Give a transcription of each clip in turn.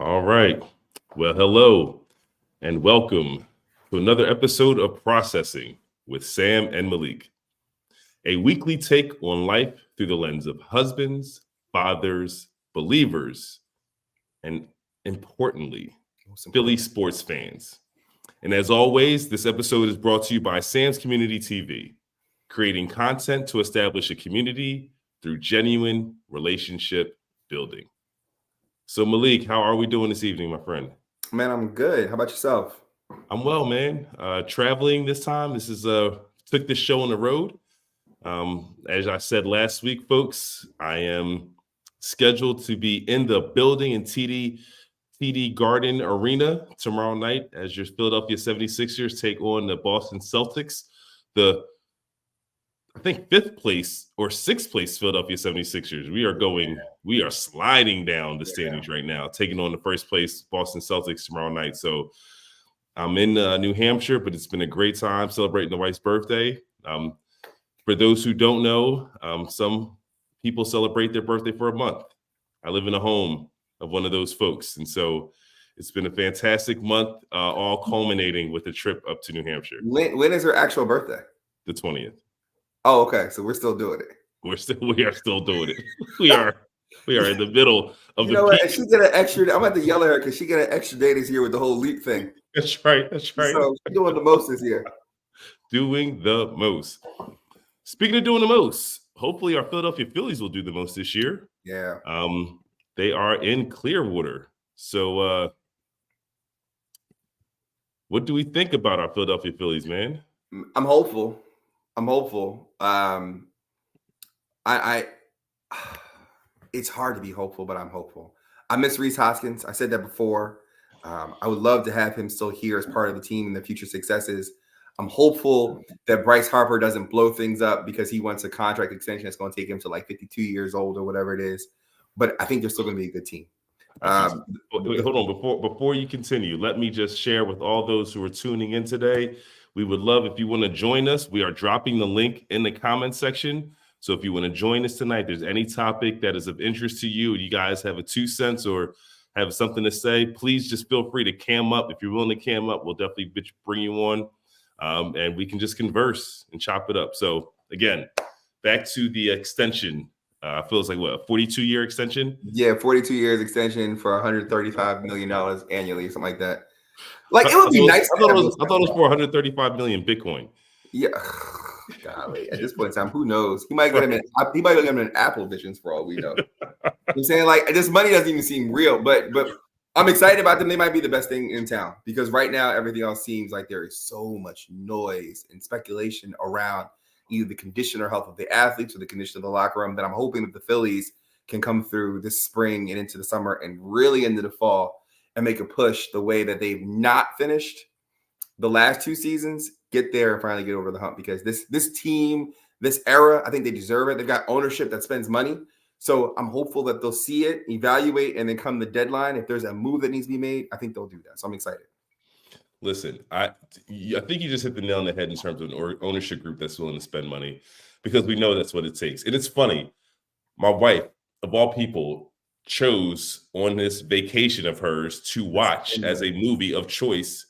All right. Well, hello and welcome to another episode of Processing with Sam and Malik, a weekly take on life through the lens of husbands, fathers, believers, and importantly, Philly sports fans. And as always, this episode is brought to you by Sam's Community TV, creating content to establish a community through genuine relationship building. So Malik, how are we doing this evening, my friend? Man, I'm good. How about yourself? I'm well, man. Traveling this time. This is took this show on the road. As I said last week, folks, I am scheduled to be in the building in TD Garden Arena tomorrow night as your Philadelphia 76ers take on the Boston Celtics. I think 5th place or 6th place Philadelphia 76ers. We are sliding down the standings right now, taking on the first place Boston Celtics tomorrow night. So I'm in New Hampshire, but it's been a great time celebrating the wife's birthday. For those who don't know, some people celebrate their birthday for a month. I live in a home of one of those folks. And so it's been a fantastic month, all culminating with a trip up to New Hampshire. When is her actual birthday? The 20th. Oh, okay. So we're still doing it. We are still doing it. We are in the middle of you know what? She get an extra. I'm about to yell at her because she get an extra day this year with the whole leap thing. That's right. So she's doing the most this year. Doing the most. Speaking of doing the most, hopefully our Philadelphia Phillies will do the most this year. Yeah. They are in Clearwater. So what do we think about our Philadelphia Phillies, man? I'm hopeful. It's hard to be hopeful, but I'm hopeful. I miss Rhys Hoskins. I said that before. I would love to have him still here as part of the team and the future successes. I'm hopeful that Bryce Harper doesn't blow things up because he wants a contract extension that's going to take him to like 52 years old or whatever it is. But I think they're still going to be a good team. Hold on. Before you continue, let me just share with all those who are tuning in today. We would love if you want to join us. We are dropping the link in the comment section. So if you want to join us tonight, there's any topic that is of interest to you, you guys have a 2 cents or have something to say, please just feel free to cam up. If you're willing to cam up, we'll definitely bring you on and we can just converse and chop it up. So again, back to the extension. Feels like what, a 42-year extension? Yeah, 42 years extension for $135 million annually, something like that. Like it would be nice. I thought it was for 135 million Bitcoin. Yeah, golly. At this point in time, who knows? He might get him in Apple Visions for all we know. I'm saying, like, this money doesn't even seem real, but I'm excited about them. They might be the best thing in town because right now everything else seems like there is so much noise and speculation around either the condition or health of the athletes or the condition of the locker room that I'm hoping that the Phillies can come through this spring and into the summer and really into the fall and make a push the way that they've not finished the last 2 seasons, get there and finally get over the hump because this team, this era, I think they deserve it. They've got ownership that spends money. So I'm hopeful that they'll see it, evaluate, and then come the deadline. If there's a move that needs to be made, I think they'll do that. So I'm excited. Listen, I think you just hit the nail on the head in terms of an ownership group that's willing to spend money because we know that's what it takes. And it's funny. My wife, of all people, chose on this vacation of hers to watch as a movie of choice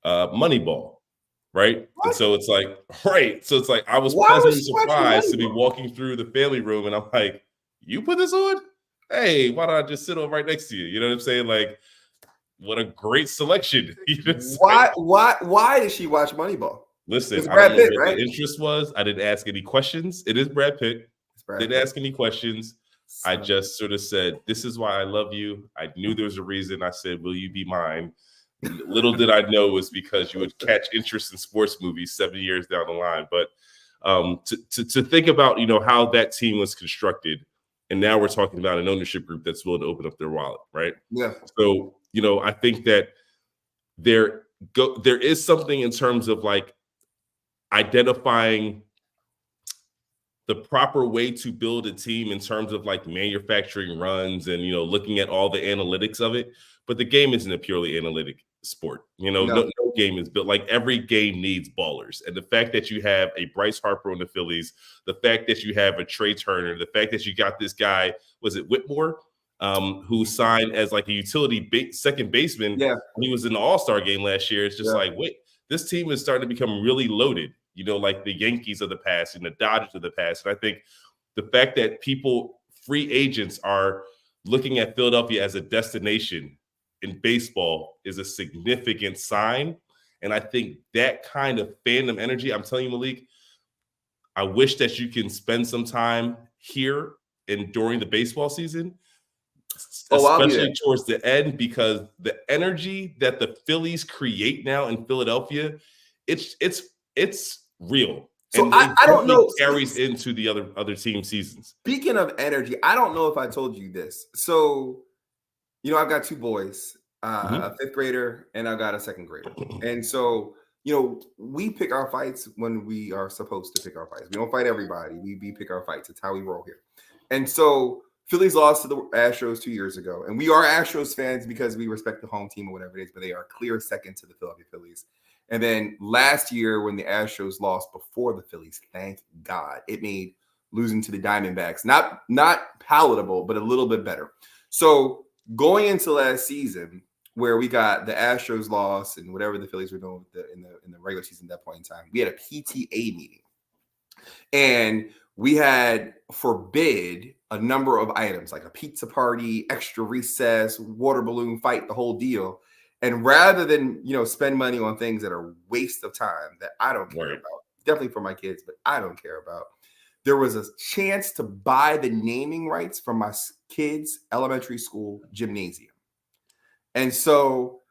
Moneyball, right? What? And so it's like, I was pleasantly surprised to be walking through the family room and I'm like, you put this on? Hey, why don't I just sit on right next to you? You know what I'm saying? Like, what a great selection. Why did she watch Moneyball? Listen, I don't know what the interest was. I didn't ask any questions. It is Brad Pitt. Didn't ask any questions. I just sort of said, this is why I love you. I knew there was a reason. I said, will you be mine? Little did I know it was because you would catch interest in sports movies 7 years down the line. But to think about, how that team was constructed, and now we're talking about an ownership group that's willing to open up their wallet, right? Yeah. So, I think that there is something in terms of like identifying the proper way to build a team in terms of like manufacturing runs and, looking at all the analytics of it. But the game isn't a purely analytic sport. No game is built. Like every game needs ballers. And the fact that you have a Bryce Harper on the Phillies, the fact that you have a Trey Turner, the fact that you got this guy, was it Whitmore? who signed as like a utility second baseman. Yeah. When he was in the All-Star game last year. It's just like, wait, this team is starting to become really loaded, like the Yankees of the past and the Dodgers of the past. And I think the fact that free agents are looking at Philadelphia as a destination in baseball is a significant sign. And I think that kind of fandom energy, I'm telling you, Malik, I wish that you can spend some time here and during the baseball season, especially towards the end, because the energy that the Phillies create now in Philadelphia, it's real. So and I don't know, carries into the other team seasons. Speaking of energy, I don't know if I told you this. So, I've got two boys, a fifth grader, and I've got a second grader. And so, we pick our fights when we are supposed to pick our fights. We don't fight everybody. We pick our fights. It's how we roll here. And so Phillies lost to the Astros 2 years ago. And we are Astros fans because we respect the home team or whatever it is, but they are clear second to the Philadelphia Phillies. And then last year when the Astros lost before the Phillies, thank God, it made losing to the Diamondbacks not palatable, but a little bit better. So going into last season, where we got the Astros loss and whatever the Phillies were doing in the regular season at that point in time, we had a PTA meeting. And we had forbid a number of items like a pizza party, extra recess, water balloon fight, the whole deal. And rather than, spend money on things that are waste of time that I don't care about, definitely for my kids, but I don't care about, there was a chance to buy the naming rights from my kids' elementary school gymnasium. And so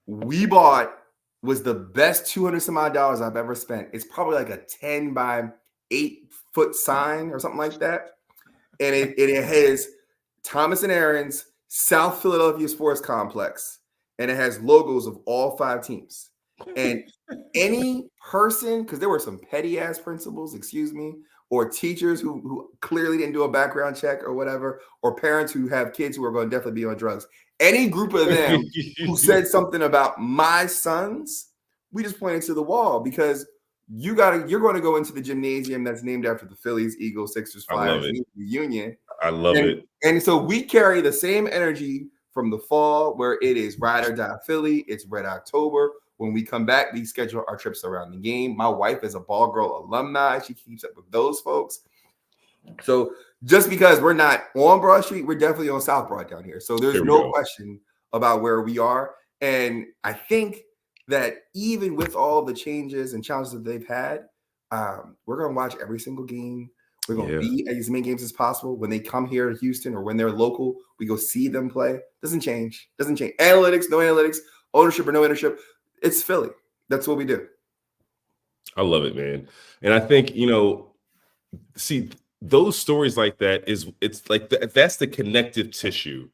we was the best $200 some odd I've ever spent. It's probably like a 10 by 8 foot sign or something like that. And it has Thomas and Aaron's South Philadelphia Sports Complex. And it has logos of all 5 teams. And any person, because there were some petty ass principals, or teachers who clearly didn't do a background check or whatever, or parents who have kids who are going to definitely be on drugs. Any group of them who said something about my sons, we just pointed to the wall because you're going to go into the gymnasium that's named after the Phillies, Eagles, Sixers, Flyers, Union. I love it. And so we carry the same energy from the fall where it is ride or die Philly. It's Red October. When we come back, we schedule our trips around the game. My wife is a Ball Girl alumni. She keeps up with those folks. So just because we're not on Broad Street, we're definitely on South Broad down here. So there's no question about where we are. And I think that even with all the changes and challenges that they've had, we're going to watch every single game. We're going to be at as many games as possible. When they come here to Houston or when they're local, we go see them play. Doesn't change. Analytics, no analytics, ownership or no ownership. It's Philly. That's what we do. I love it, man. And I think, see, those stories like that it's like that's the connective tissue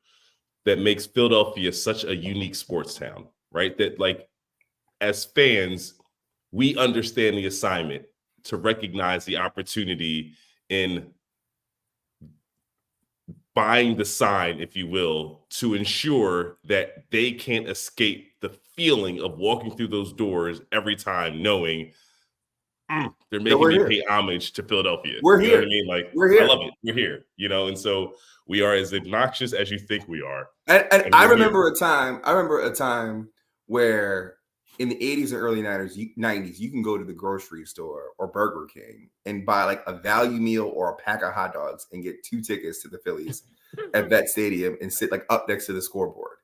that makes Philadelphia such a unique sports town, right? That like as fans, we understand the assignment to recognize the opportunity in buying the sign, if you will, to ensure that they can't escape the feeling of walking through those doors every time knowing they're making me pay homage to Philadelphia. We're here. Know what I mean? Like, we're here. I love it. We're here, and so we are as obnoxious as you think we are. And I remember a time where in the 80s and early 90s, you can go to the grocery store or Burger King and buy like a value meal or a pack of hot dogs and get 2 tickets to the Phillies at Vet Stadium and sit like up next to the scoreboard,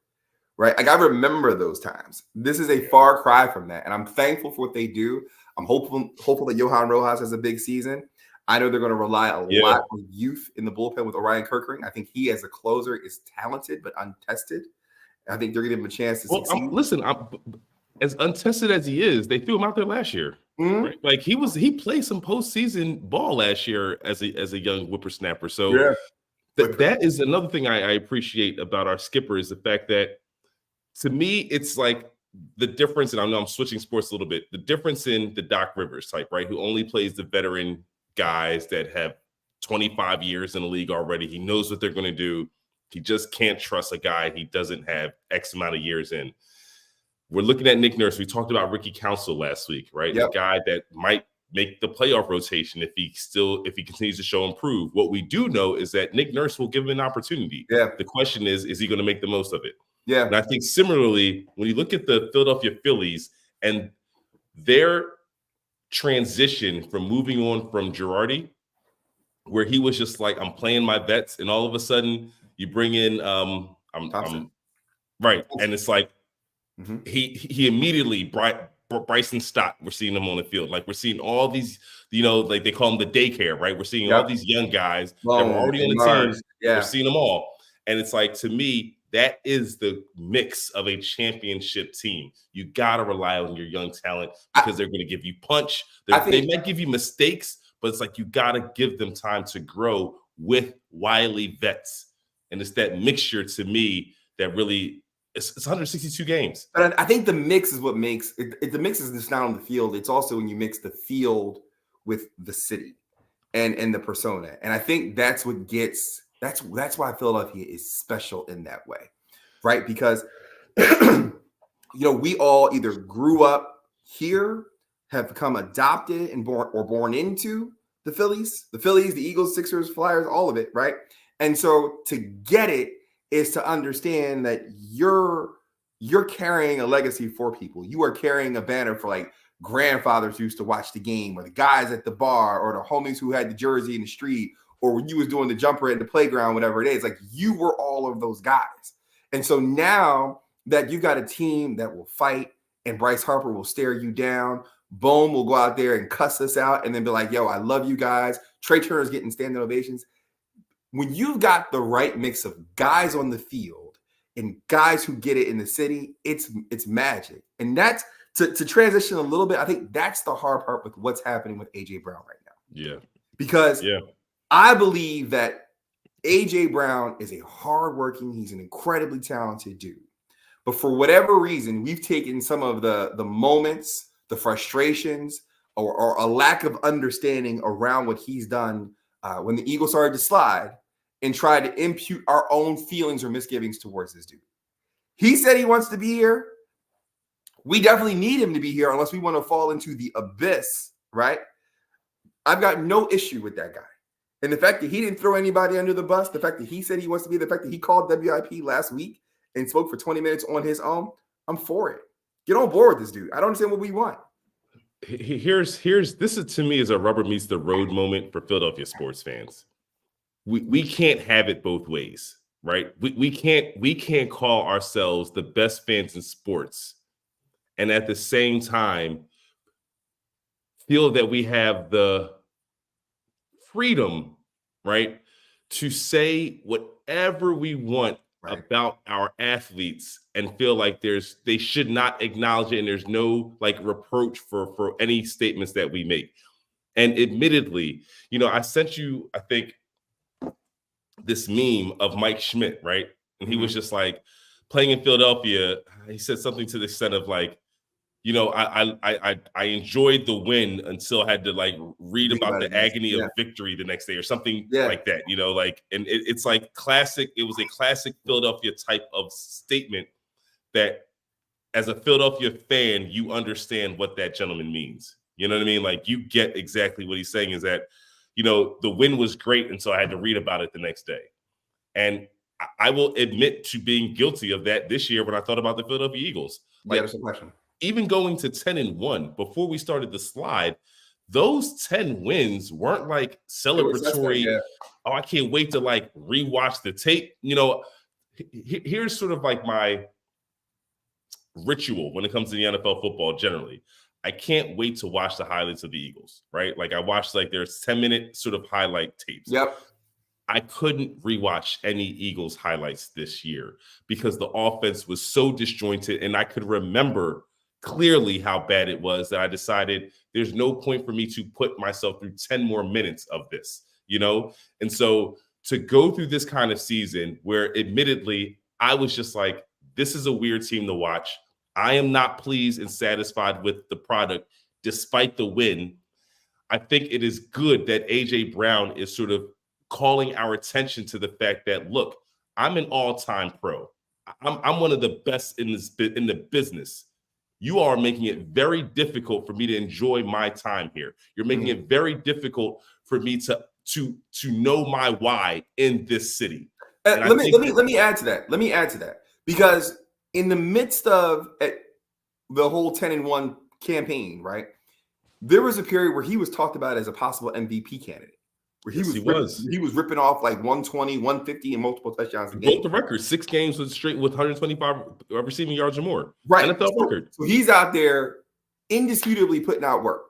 right? Like I remember those times. This is a far cry from that. And I'm thankful for what they do. I'm hopeful that Johan Rojas has a big season. I know they're going to rely a lot on youth in the bullpen with Orion Kirkering. I think he as a closer is talented but untested. I think they're going to give him a chance to succeed. As untested as he is, they threw him out there last year. Right? Like he played some postseason ball last year as a young whippersnapper. So that is another thing I appreciate about our skipper is the fact that to me it's like the difference, and I know I'm switching sports a little bit. The difference in the Doc Rivers type, right, who only plays the veteran guys that have 25 years in the league already. He knows what they're going to do. He just can't trust a guy he doesn't have X amount of years in. We're looking at Nick Nurse. We talked about Ricky Council last week, right? A guy that might make the playoff rotation if he continues to show improve. What we do know is that Nick Nurse will give him an opportunity. Yeah. The question is he going to make the most of it? Yeah. And I think similarly, when you look at the Philadelphia Phillies and their transition from moving on from Girardi, where he was just like, I'm playing my vets, and all of a sudden you bring in right, and it's like he immediately Bryson Stott, we're seeing him on the field. Like we're seeing all these, like they call them the daycare, right? We're seeing all these young guys that were already on the team. Yeah. We're seeing them all. And it's like, to me, that is the mix of a championship team. You got to rely on your young talent because they're going to give you punch. They might give you mistakes, but it's like you got to give them time to grow with wily vets. And it's that mixture, to me, that really – it's 162 games. But I think the mix is what makes it. The mix is just not on the field. It's also when you mix the field with the city and the persona. And I think that's what gets – that's why Philadelphia is special in that way, right? Because, we all either grew up here, have become adopted and born into the Phillies, the Eagles, Sixers, Flyers, all of it, right? And so to get it is to understand that you're carrying a legacy for people. You are carrying a banner for like grandfathers who used to watch the game, or the guys at the bar, or the homies who had the jersey in the street, or when you was doing the jumper at the playground, whatever it is. Like, you were all of those guys. And so now that you got a team that will fight, and Bryce Harper will stare you down, Bohm will go out there and cuss us out and then be like, yo, I love you guys. Trey Turner's getting standing ovations. When you've got the right mix of guys on the field and guys who get it in the city, it's magic. And that's to transition a little bit. I think that's the hard part with what's happening with AJ Brown right now. Yeah. Because I believe that AJ Brown is a hardworking, he's an incredibly talented dude. But for whatever reason, we've taken some of the moments, the frustrations, or a lack of understanding around what he's done when the Eagles started to slide, and tried to impute our own feelings or misgivings towards this dude. He said he wants to be here. We definitely need him to be here unless we want to fall into the abyss, right? I've got no issue with that guy. And the fact that he didn't throw anybody under the bus, the fact that he said he wants to be, the fact that he called WIP last week and spoke for 20 minutes on his own, I'm for it. Get on board with this dude. I don't understand what we want. This is, to me, is a rubber meets the road moment for Philadelphia sports fans. We can't have it both ways, right? We can't call ourselves the best fans in sports and at the same time feel that we have the freedom, right, to say whatever we want about our athletes and feel like they should not acknowledge it, and there's no like reproach for any statements that we make. And admittedly, I sent you, I think, this meme of Mike Schmidt, right? And he was just like, playing in Philadelphia, he said something to the extent of like, I enjoyed the win until I had to like read about the agony of victory the next day or something like that, and it's like classic. It was a classic Philadelphia type of statement that as a Philadelphia fan, you understand what that gentleman means. You know what I mean? Like, you get exactly what he's saying is that, the win was great until I had to read about it the next day. And I will admit to being guilty of that this year when I thought about the Philadelphia Eagles. Like, that's a question. Even going to 10-1 before we started the slide, those 10 wins weren't like celebratory. Oh, I can't wait to like rewatch the tape. Here's sort of like my ritual when it comes to the NFL football generally. I can't wait to watch the highlights of the Eagles, right? Like, I watched like there's 10-minute sort of highlight tapes. Yep. I couldn't rewatch any Eagles highlights this year because the offense was so disjointed, and I could remember clearly how bad it was that I decided there's no point for me to put myself through 10 more minutes of this, And so to go through this kind of season where admittedly I was just like, this is a weird team to watch. I am not pleased and satisfied with the product despite the win. I think it is good that AJ Brown is sort of calling our attention to the fact that, look, I'm an all-time pro. I'm one of the best in the business. you are making it very difficult for me to enjoy my time here. You're making it very difficult for me to know my why in this city. Let me add to that. Because in the midst of the whole 10-1 campaign, right, there was a period where he was talked about as a possible MVP candidate. Where he was ripping off like 120, 150 and multiple touchdowns a game. Broke the record, 6 games with 125 receiving yards or more. Right. NFL record. So he's out there indisputably putting out work,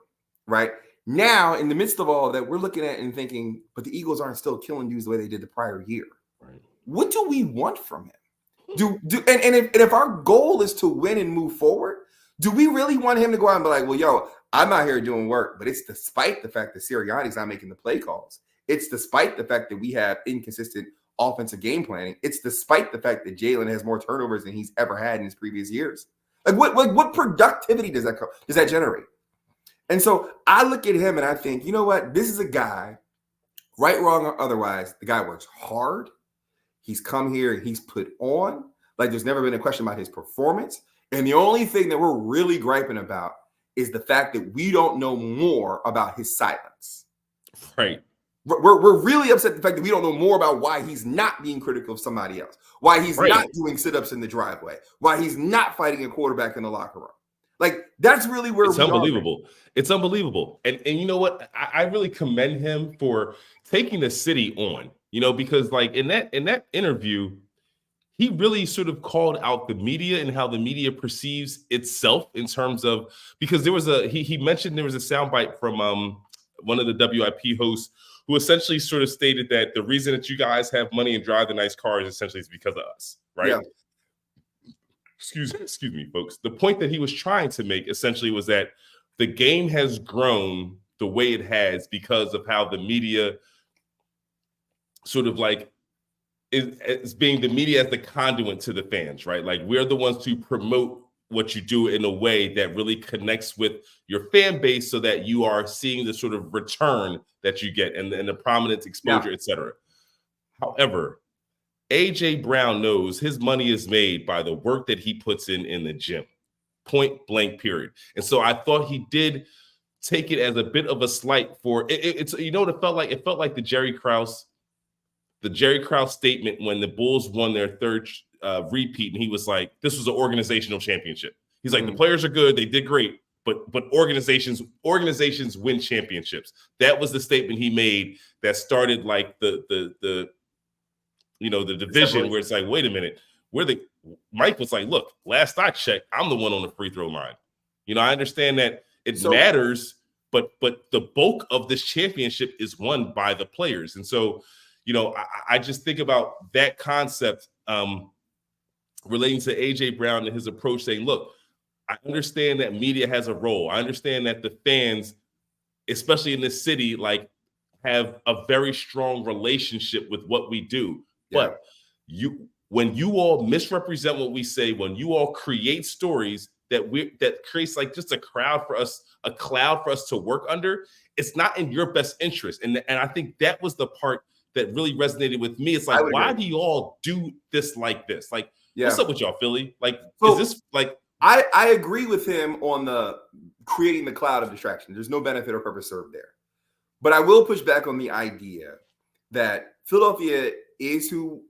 right? Now, in the midst of all of that, we're looking at it and thinking, but the Eagles aren't still killing dudes the way they did the prior year. Right. What do we want from him? If our goal is to win and move forward, do we really want him to go out and be like, well, yo, I'm out here doing work, but it's despite the fact that Sirianni's not making the play calls. It's despite the fact that we have inconsistent offensive game planning. It's despite the fact that Jalen has more turnovers than he's ever had in his previous years. Like what productivity does that generate? And so I look at him and I think, you know what? This is a guy, right, wrong, or otherwise, the guy works hard. He's come here and he's put on. Like there's never been a question about his performance. And the only thing that we're really griping about is the fact that we don't know more about his silence. Right. We're really upset the fact that we don't know more about why he's not being critical of somebody else, why he's not doing sit-ups in the driveway, why he's not fighting a quarterback in the locker room. Like that's really where it's unbelievable. It's unbelievable. And you know what? I really commend him for taking the city on, because like in that interview, he really sort of called out the media and how the media perceives itself in terms of, because there was he mentioned there was a soundbite from one of the WIP hosts who essentially sort of stated that the reason that you guys have money and drive the nice cars essentially is because of us, right? Yeah. Excuse me, folks. The point that he was trying to make essentially was that the game has grown the way it has because of how the media sort of like is being the media as the conduit to the fans, right? Like we're the ones to promote what you do in a way that really connects with your fan base so that you are seeing the sort of return that you get and the prominence, exposure, et cetera. However, AJ Brown knows his money is made by the work that he puts in the gym, point blank period. And so I thought he did take it as a bit of a slight for it's, what it felt like? It felt like the Jerry Krause statement when the Bulls won their third repeat, and he was like, this was an organizational championship. He's like, the players are good, they did great, but organizations win championships. That was the statement he made that started like the division where it's like, wait a minute, Mike was like, look, last I checked, I'm the one on the free throw line. I understand that it matters, but the bulk of this championship is won by the players. And so, I just think about that concept relating to AJ Brown and his approach saying, look, I understand that media has a role. I understand that the fans, especially in this city, like have a very strong relationship with what we do. Yeah. But when you all misrepresent what we say, when you all create stories that creates like just a cloud for us to work under, it's not in your best interest. And I think that was the part that really resonated with me. It's like, why do you all do this like this? Like, what's up with y'all, Philly? Like, is this like... I agree with him on the creating the cloud of distraction. There's no benefit or purpose served there. But I will push back on the idea that Philadelphia is who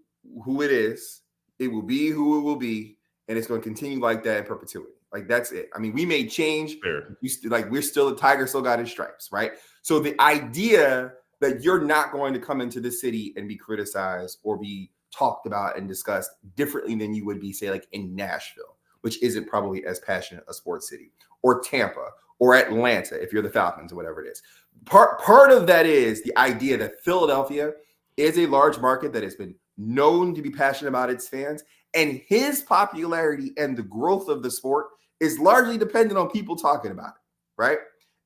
it is. It will be who it will be. And it's going to continue like that in perpetuity. Like, that's it. I mean, we made change. Fair. We're still a tiger, still got his stripes, right? So the idea that you're not going to come into the city and be criticized or be talked about and discussed differently than you would be, say, like in Nashville, which isn't probably as passionate a sports city, or Tampa, or Atlanta, if you're the Falcons or whatever it is. Part of that is the idea that Philadelphia is a large market that has been known to be passionate about its fans, and his popularity and the growth of the sport is largely dependent on people talking about it, right?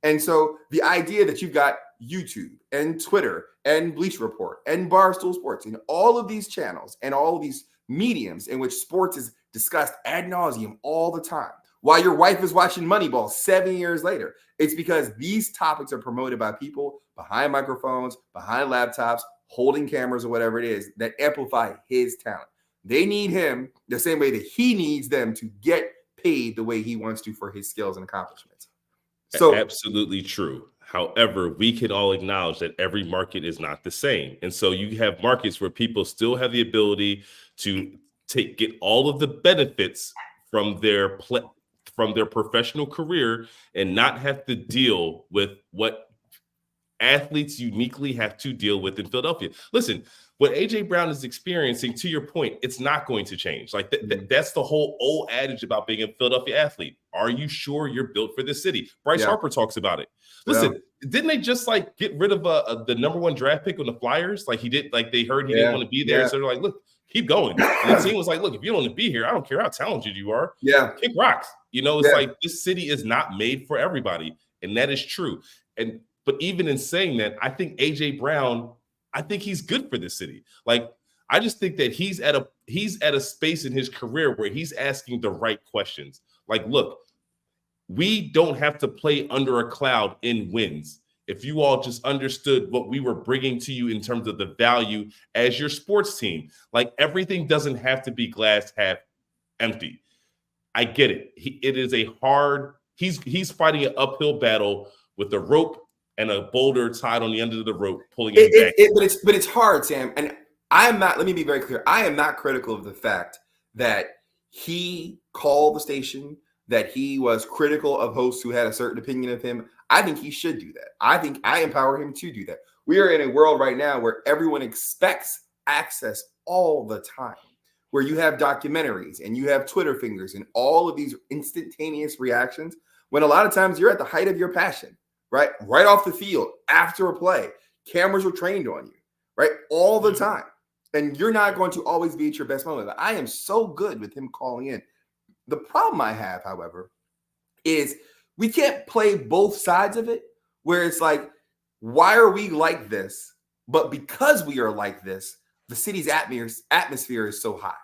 And so the idea that you've got YouTube and Twitter and Bleacher Report and Barstool Sports and all of these channels and all of these mediums in which sports is discussed ad nauseum all the time, while your wife is watching Moneyball 7 years later, it's because these topics are promoted by people behind microphones, behind laptops, holding cameras or whatever it is that amplify his talent. They need him the same way that he needs them to get paid the way he wants to for his skills and accomplishments. So absolutely true. However, we can all acknowledge that every market is not the same. And so you have markets where people still have the ability to get all of the benefits from their professional career and not have to deal with what athletes uniquely have to deal with in Philadelphia. Listen, what AJ Brown is experiencing, to your point, it's not going to change. Like that's the whole old adage about being a Philadelphia athlete. Are you sure you're built for this city? Bryce Harper talks about it. Listen, didn't they just like get rid of the number 1 draft pick on the Flyers? Like he did, like they heard he didn't want to be there. So they're like, look, keep going. And the team was like, look, if you don't want to be here, I don't care how talented you are. Kick rocks. It's like this city is not made for everybody. And that is true. But even in saying that, I think AJ Brown, I think he's good for this city. Like, I just think that he's at a space in his career where he's asking the right questions. Like, look, we don't have to play under a cloud in wins. If you all just understood what we were bringing to you in terms of the value as your sports team, like everything doesn't have to be glass half empty. I get it. It is a hard. He's fighting an uphill battle with a rope and a boulder tied on the end of the rope, pulling him back. But it's hard, Sam. And I am not. Let me be very clear. I am not critical of the fact that he called the station, that he was critical of hosts who had a certain opinion of him. I think he should do that. I think I empower him to do that. We are in a world right now where everyone expects access all the time, where you have documentaries and you have Twitter fingers and all of these instantaneous reactions, when a lot of times you're at the height of your passion. Right off the field, after a play, cameras are trained on you, right? All the time. And you're not going to always be at your best moment. But I am so good with him calling in. The problem I have, however, is we can't play both sides of it, where it's like, why are we like this? But because we are like this, the city's atmosphere is so high.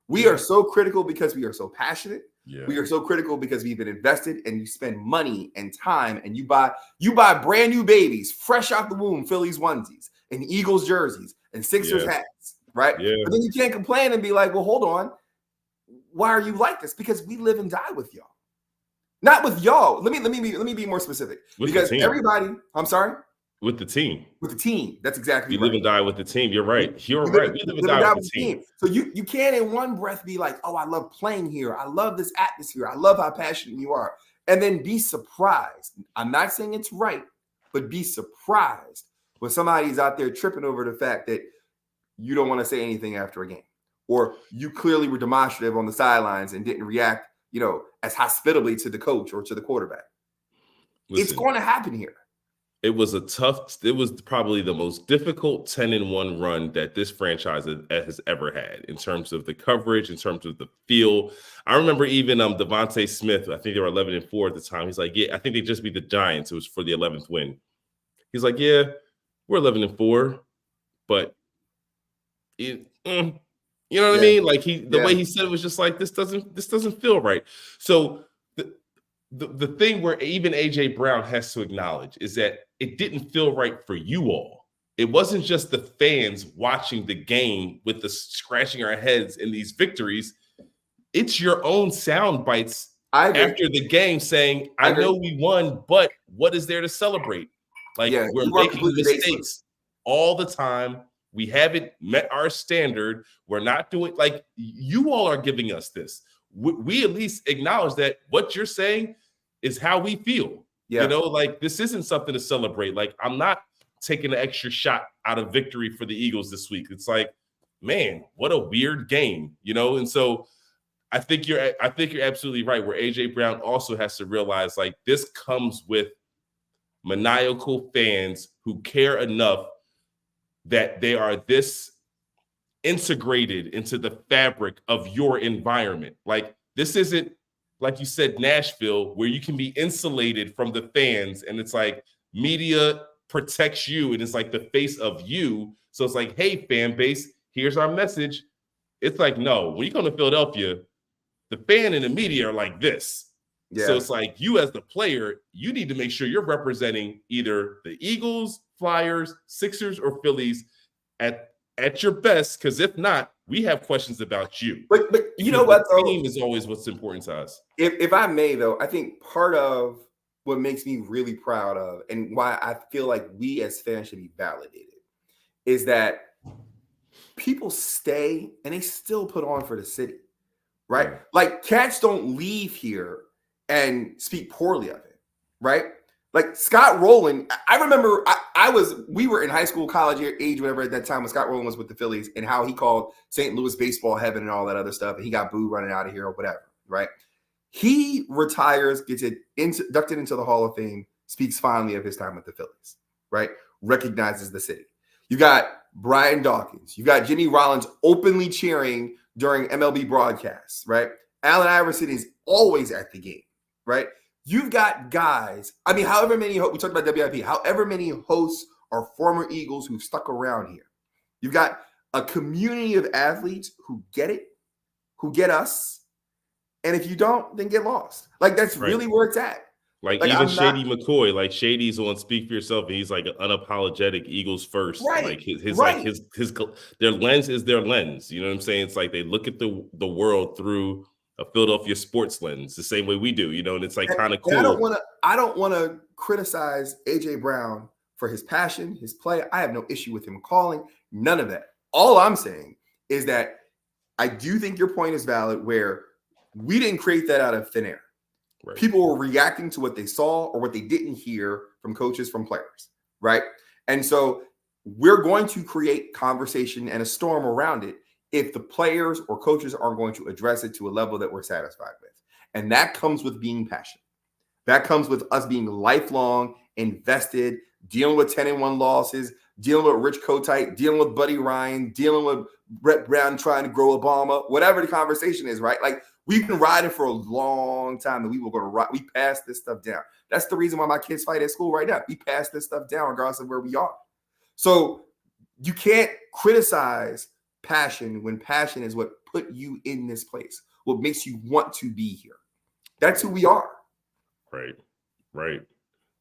We are so critical because we are so passionate. We are so critical because we've been invested, and you spend money and time, and you buy brand new babies, fresh out the womb, Phillies onesies and Eagles jerseys and Sixers hats, right? But then you can't complain and be like, well, hold on. Why are you like this? Because we live and die with y'all. Not with y'all. Let me be more specific. Because everybody, I'm sorry. With the team. With the team. That's exactly right. We live and die with the team. You're right. You're right. We live and die with the team. So you can't in one breath be like, oh, I love playing here. I love this atmosphere. I love how passionate you are. And then be surprised. I'm not saying it's right, but be surprised when somebody's out there tripping over the fact that you don't want to say anything after a game. Or you clearly were demonstrative on the sidelines and didn't react, as hospitably to the coach or to the quarterback. Listen, it's going to happen here. It was probably the most difficult 10-1 run that this franchise has ever had in terms of the coverage, in terms of the feel. I remember even Devontae Smith, I think they were 11-4 at the time. He's like, I think they just beat the Giants. It was for the 11th win. He's like, we're 11-4, but you know what I mean? Like the way he said it was just like, this doesn't feel right. So the thing where even AJ Brown has to acknowledge is that it didn't feel right for you all. It wasn't just the fans watching the game with the scratching our heads in these victories. It's your own sound bites after the game saying, I know we won, but what is there to celebrate? Like we're making mistakes all the time. We haven't met our standard. We're not doing like you all are giving us this. We at least acknowledge that what you're saying is how we feel. Like this isn't something to celebrate. Like I'm not taking an extra shot out of victory for the Eagles this week. It's like, man, what a weird game, And so I think you're absolutely right. Where AJ Brown also has to realize like this comes with maniacal fans who care enough that they are this integrated into the fabric of your environment. Like this isn't, like you said, Nashville, where you can be insulated from the fans. And it's like media protects you. And it's like the face of you. So it's like, hey, fan base, here's our message. It's like, no, when you come to Philadelphia, the fan and the media are like this. So it's like you as the player, you need to make sure you're representing either the Eagles, Flyers, Sixers, or Phillies at your best. Because if not, We have questions about you. But you know what, the team is always what's important to us. If I may, though, I think part of what makes me really proud of and why I feel like we as fans should be validated is that people stay and they still put on for the city, right? Yeah. Like cats don't leave here and speak poorly of it, right? Like Scott Rowland, I remember we were in high school, college age, whatever at that time when Scott Rowland was with the Phillies and how he called St. Louis baseball heaven and all that other stuff. And he got booed running out of here or whatever, right? He retires, gets inducted into the Hall of Fame, speaks fondly of his time with the Phillies, right? Recognizes the city. You got Brian Dawkins. You got Jimmy Rollins openly cheering during MLB broadcasts, right? Allen Iverson is always at the game, right? You've got guys, I mean, however many, we talked about WIP, however many hosts are former Eagles who've stuck around here. You've got a community of athletes who get it, who get us, and if you don't, then get lost. Like, that's really where it's at. Like even Shady McCoy, like Shady's on Speak for Yourself, and he's like an unapologetic Eagles first. Right. Like his their lens is their lens. You know what I'm saying? It's like they look at the world through a Philadelphia sports lens, the same way we do. You know, and it's like kind of cool. I don't want to criticize AJ Brown for his passion, his play. I have no issue with him calling. None of that. All I'm saying is that I do think your point is valid. Where we didn't create that out of thin air. Right. People were reacting to what they saw or what they didn't hear from coaches, from players, right? And so we're going to create conversation and a storm around it if the players or coaches aren't going to address it to a level that we're satisfied with. And that comes with being passionate. That comes with us being lifelong, invested, dealing with 10-1 losses, dealing with Rich Kotite, dealing with Buddy Ryan, dealing with Brett Brown trying to grow Obama, whatever the conversation is, right? Like, we've been riding for a long time that we were going to ride. We passed this stuff down. That's the reason why my kids fight at school right now. We pass this stuff down regardless of where we are. So you can't criticize passion when passion is what put you in this place, what makes you want to be here. That's who we are. Right.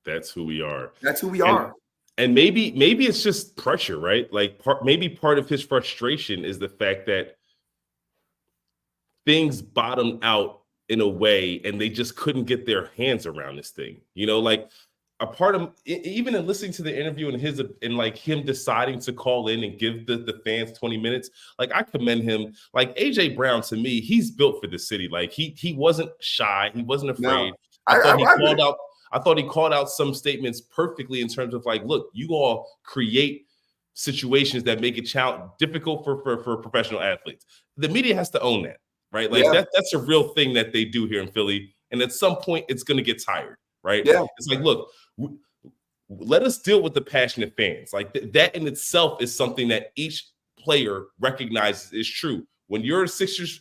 That's who we are. That's who we are. And maybe it's just pressure, right? Like maybe part of his frustration is the fact that things bottomed out in a way and they just couldn't get their hands around this thing. You know, like a part of even in listening to the interview and like him deciding to call in and give the fans 20 minutes, like I commend him. Like AJ Brown, to me, he's built for the city. Like he wasn't shy. He wasn't afraid. No, I thought he called out some statements perfectly in terms of like, look, you all create situations that make it difficult for professional athletes. The media has to own that. Right. Like that's a real thing that they do here in Philly. And at some point, it's going to get tired. Right. Yeah. It's like, look, let us deal with the passionate fans. Like that in itself is something that each player recognizes is true. When you're a Sixers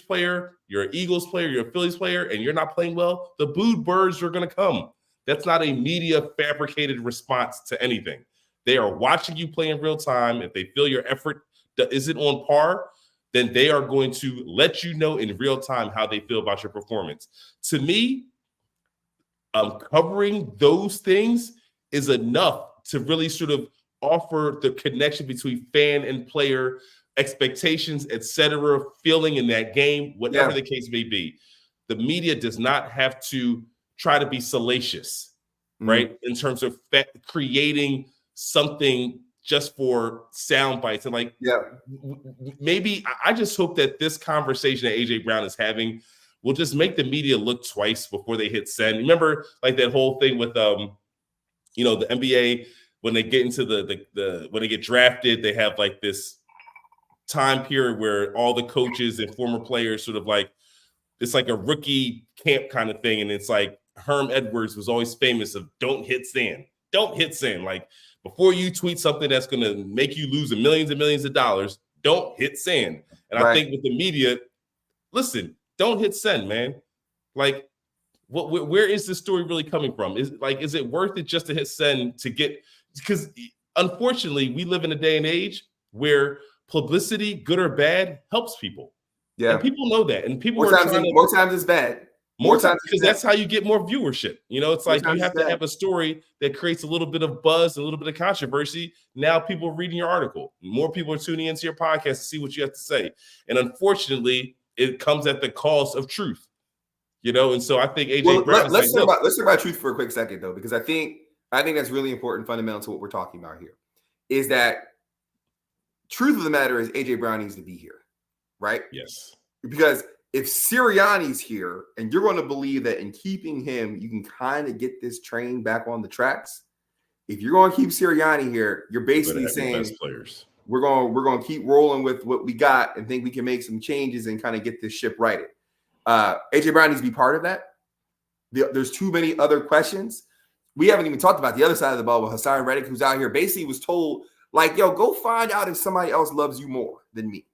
player, you're an Eagles player, you're a Phillies player, and you're not playing well, the booed birds are going to come. That's not a media fabricated response to anything. They are watching you play in real time. If they feel your effort isn't on par, then they are going to let you know in real time how they feel about your performance. To me, covering those things is enough to really sort of offer the connection between fan and player, expectations, etc., feeling in that game, whatever the case may be. The media does not have to try to be salacious, right, in terms of creating something just for sound bites. And like, maybe I just hope that this conversation that AJ Brown is having will just make the media look twice before they hit send. Remember like that whole thing with, the NBA, when they get into when they get drafted, they have like this time period where all the coaches and former players sort of like, it's like a rookie camp kind of thing. And it's like Herm Edwards was always famous of don't hit sand. Like, before you tweet something that's going to make you lose millions and millions of dollars, don't hit send. And I think with the media, listen, don't hit send, man. Like, where is this story really coming from? Is it worth it just to hit send to get? Because unfortunately, we live in a day and age where publicity, good or bad, helps people. Yeah, and people know that. And people more times it's bad. More times because that's how you get more viewership. It's More like you times have it's to have a story that creates a little bit of buzz, a little bit of controversy. Now people are reading your article. More people are tuning into your podcast to see what you have to say. And unfortunately, it comes at the cost of truth. And so I think AJ Brown let's talk about truth for a quick second though, because I think that's really important, fundamental to what we're talking about here, is that truth of the matter is AJ Brown needs to be here, right? Yes. Because if Sirianni's here and you're going to believe that in keeping him, you can kind of get this train back on the tracks. If you're going to keep Sirianni here, you're basically saying best players. We're going to keep rolling with what we got and think we can make some changes and kind of get this ship righted. AJ Brown needs to be part of that. There's too many other questions. We haven't even talked about the other side of the ball with Hassan Reddick, who's out here basically was told, like, yo, go find out if somebody else loves you more than me.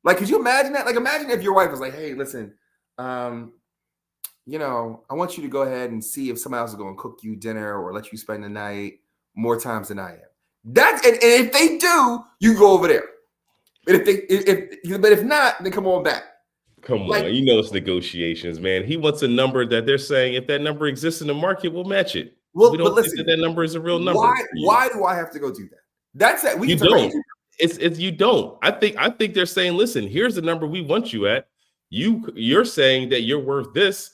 Like, could you imagine that? Like, imagine if your wife was like, hey, listen, I want you to go ahead and see if somebody else is going to cook you dinner or let you spend the night more times than I am. And if they do, you go over there. But if not, then come on back. Come on, it's negotiations, man. He wants a number that they're saying if that number exists in the market, we'll match it. Well, we don't but listen, think that number is a real number. Why do I have to go do that? That's it. You don't. It's you don't. I think they're saying, listen, here's the number we want you at. You're saying that you're worth this.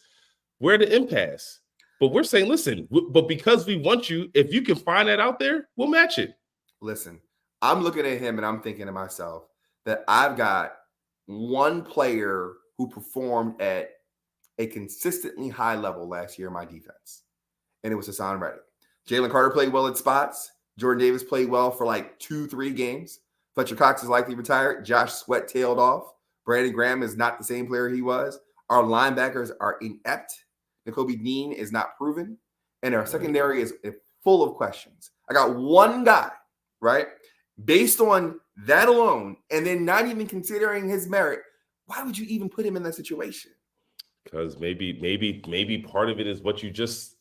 We're at the impasse. But we're saying, listen, but because we want you, if you can find that out there, we'll match it. Listen, I'm looking at him and I'm thinking to myself that I've got one player who performed at a consistently high level last year in my defense, and it was Hassan Reddick. Jalen Carter played well at spots. Jordan Davis played well for like 2-3 games. Fletcher Cox is likely retired. Josh Sweat tailed off. Brandon Graham is not the same player he was. Our linebackers are inept. Nakobe Dean is not proven. And our secondary is full of questions. I got one guy, right? Based on that alone, and then not even considering his merit, why would you even put him in that situation? Because maybe part of it is what you just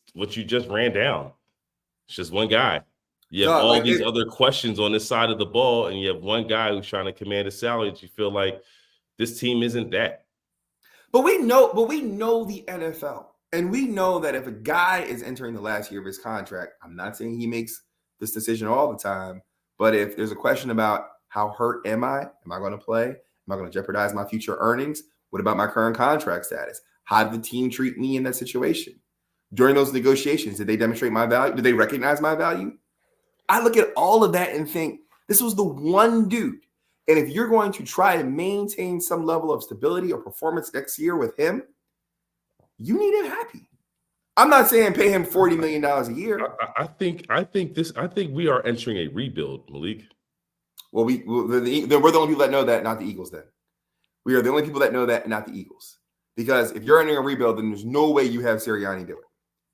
ran down. It's just one guy. You have these other questions on this side of the ball, and you have one guy who's trying to command a salary that you feel like this team isn't that. But we know the NFL. And we know that if a guy is entering the last year of his contract, I'm not saying he makes this decision all the time, but if there's a question about how hurt am I going to play? Am I going to jeopardize my future earnings? What about my current contract status? How did the team treat me in that situation? During those negotiations, did they demonstrate my value? Did they recognize my value? I look at all of that and think, this was the one dude. And if you're going to try to maintain some level of stability or performance next year with him, you need him happy. I'm not saying pay him $40 million a year. I think we are entering a rebuild, Malik. Well, we're the only people that know that, not the Eagles. Then we are the only people that know that, not the Eagles. Because if you're entering a rebuild, then there's no way you have Sirianni do it.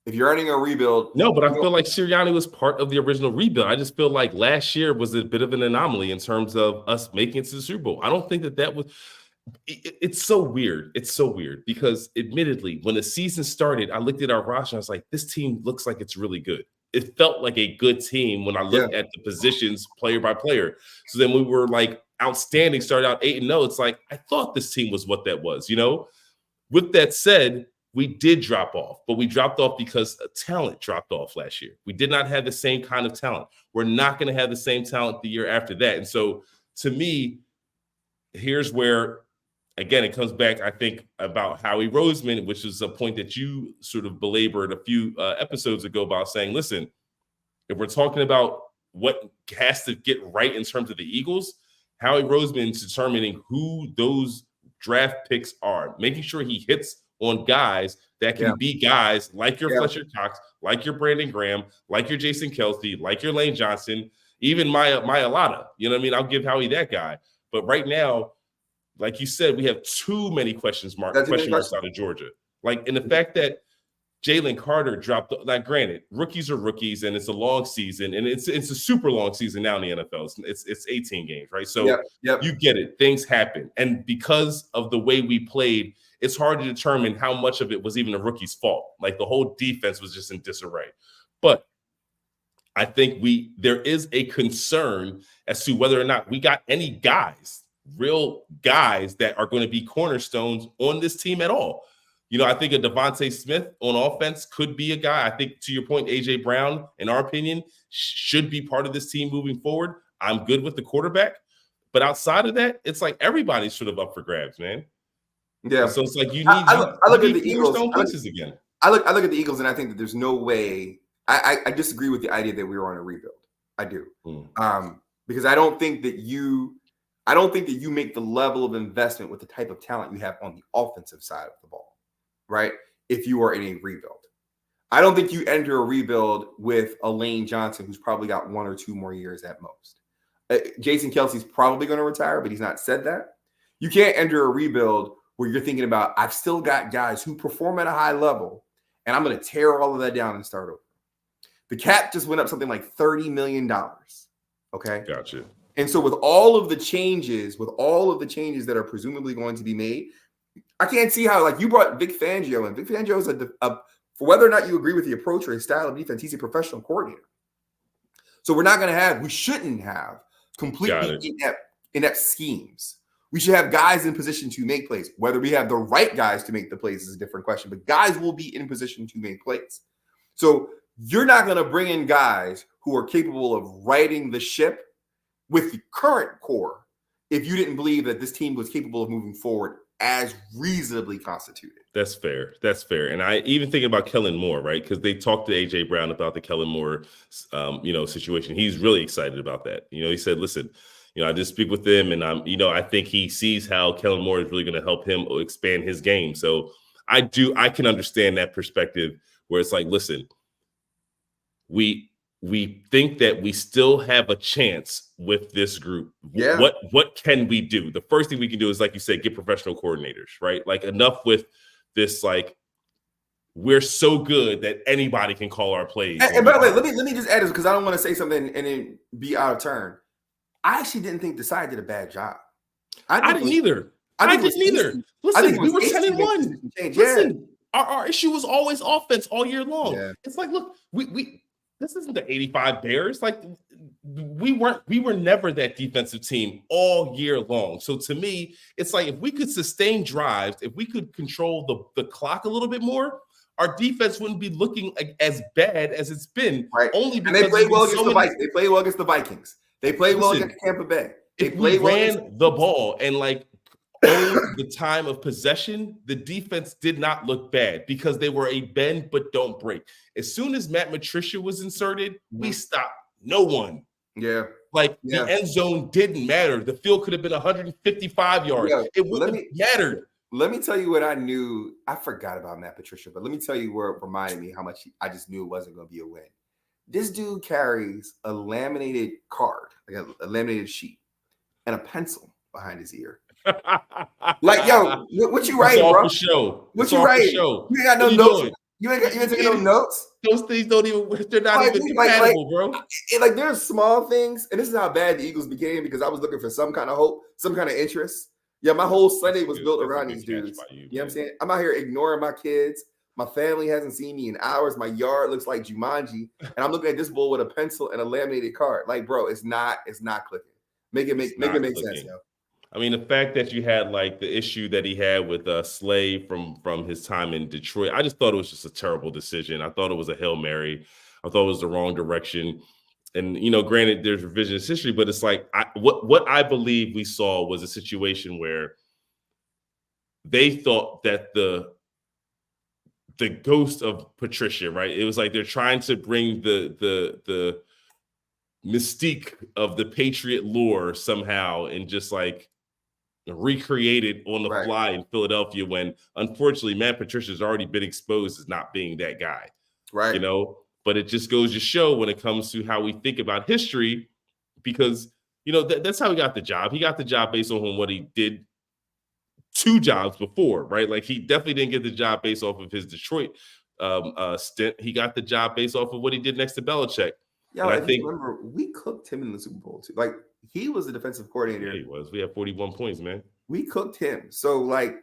If you're entering a rebuild, no, but I feel like Sirianni was part of the original rebuild. I just feel like last year was a bit of an anomaly in terms of us making it to the Super Bowl. I don't think that was. It's so weird. It's so weird because admittedly, when the season started, I looked at our roster and I was like, this team looks like it's really good. It felt like a good team when I looked at the positions player by player. So then we were like outstanding, started out 8-0. It's like, I thought this team was what that was, With that said, we did drop off, but we dropped off because talent dropped off last year. We did not have the same kind of talent. We're not going to have the same talent the year after that. And so to me, here's where, again, it comes back, I think, about Howie Roseman, which is a point that you sort of belabored a few episodes ago about saying, listen, if we're talking about what has to get right in terms of the Eagles, Howie Roseman's determining who those draft picks are, making sure he hits on guys that can be guys like your Fletcher Cox, like your Brandon Graham, like your Jason Kelce, like your Lane Johnson, even Maya Lotta. You know what I mean? I'll give Howie that guy. But right now, like you said, we have too many question marks out of Georgia. Like, in the fact that Jalen Carter dropped, like, granted, rookies are rookies, and it's a long season, and it's a super long season now in the NFL. It's 18 games, right? So you get it. Things happen. And because of the way we played, it's hard to determine how much of it was even a rookie's fault. Like, the whole defense was just in disarray. But I think there is a concern as to whether or not we got any guys, real guys that are going to be cornerstones on this team at all. I think a Devontae Smith on offense could be a guy. I think, to your point, A.J. Brown, in our opinion, should be part of this team moving forward. I'm good with the quarterback. But outside of that, it's like everybody's sort of up for grabs, man. Yeah. So it's like you look at the Eagles. cornerstone pieces again. I look at the Eagles, and I think that there's no way. I disagree with the idea that we were on a rebuild. I do, because I don't think that you make the level of investment with the type of talent you have on the offensive side of the ball, right? If you are in a rebuild, I don't think you enter a rebuild with a Lane Johnson who's probably got 1 or 2 more years at most. Jason Kelsey's probably going to retire, but he's not said that. You can't enter a rebuild where you're thinking about, I've still got guys who perform at a high level, and I'm going to tear all of that down and start over. The cap just went up something like $30 million. Okay. Gotcha. And so with all of the changes that are presumably going to be made, I can't see how, like, you brought Vic Fangio in. Vic Fangio is for whether or not you agree with the approach or his style of defense, he's a professional coordinator. So we shouldn't have completely inept schemes. We should have guys in position to make plays. Whether we have the right guys to make the plays is a different question, but guys will be in position to make plays. So you're not going to bring in guys who are capable of righting the ship with the current core if you didn't believe that this team was capable of moving forward as reasonably constituted. That's fair. And I even thinking about Kellen Moore, right? Because they talked to A.J. Brown about the Kellen Moore, situation. He's really excited about that. He said, listen, I just speak with him, and I think he sees how Kellen Moore is really going to help him expand his game. So I can understand that perspective where it's like, listen, we think that we still have a chance with this group. Yeah. What can we do? The first thing we can do is, like you said, get professional coordinators, right? Like, enough with this, like, we're so good that anybody can call our plays. And by the way, let me just add this, because I don't want to say something and then be out of turn. I actually didn't think Desai did a bad job. I didn't either. Listen, we were 10-1. Listen, our issue was always offense all year long. Yeah. It's like, look, we this isn't the 85 Bears. Like, we were never that defensive team all year long. So to me, it's like, if we could sustain drives, if we could control the clock a little bit more, our defense wouldn't be looking like as bad as it's been. Right. Only because they played well against the Vikings. They played well against the Vikings. They played well against Tampa Bay. If we ran the ball and, like, owned the time of possession, the defense did not look bad because they were a bend but don't break. As soon as Matt Patricia was inserted, we stopped no one. Yeah. Like, the end zone didn't matter. The field could have been 155 yards. Yeah. It wouldn't have mattered. Let me tell you what I knew. I forgot about Matt Patricia, but let me tell you where it reminded me how much I just knew it wasn't going to be a win. This dude carries a laminated card, like a laminated sheet, and a pencil behind his ear. Like, yo, what you writing, bro? What you writing? You ain't got no notes. You ain't taking no notes. Those things they're not even compatible, bro. Like, there's small things, and this is how bad the Eagles became, because I was looking for some kind of hope, some kind of interest. Yeah, my whole Sunday was built around these dudes. You know what I'm saying? I'm out here ignoring my kids. My family hasn't seen me in hours. My yard looks like Jumanji, and I'm looking at this bull with a pencil and a laminated card. Like, bro, it's not clicking. Make it make sense, yo. I mean, the fact that you had, like, the issue that he had with Slay from his time in Detroit, I just thought it was just a terrible decision. I thought it was a Hail Mary. I thought it was the wrong direction. And, granted, there's revisionist history, but it's like, what I believe we saw was a situation where they thought that the ghost of Patricia, right? It was like they're trying to bring the mystique of the Patriot lore somehow and just, like, recreate it on the fly in Philadelphia, when unfortunately Matt Patricia's already been exposed as not being that guy. Right. But it just goes to show when it comes to how we think about history, because, that's how he got the job. He got the job based on what he did 2 jobs before, right? Like, he definitely didn't get the job based off of his Detroit stint. He got the job based off of what he did next to Belichick. Yeah, I think, remember, we cooked him in the Super Bowl too. Like, he was the defensive coordinator. Yeah, he was. We had 41 points, man. We cooked him. So, like,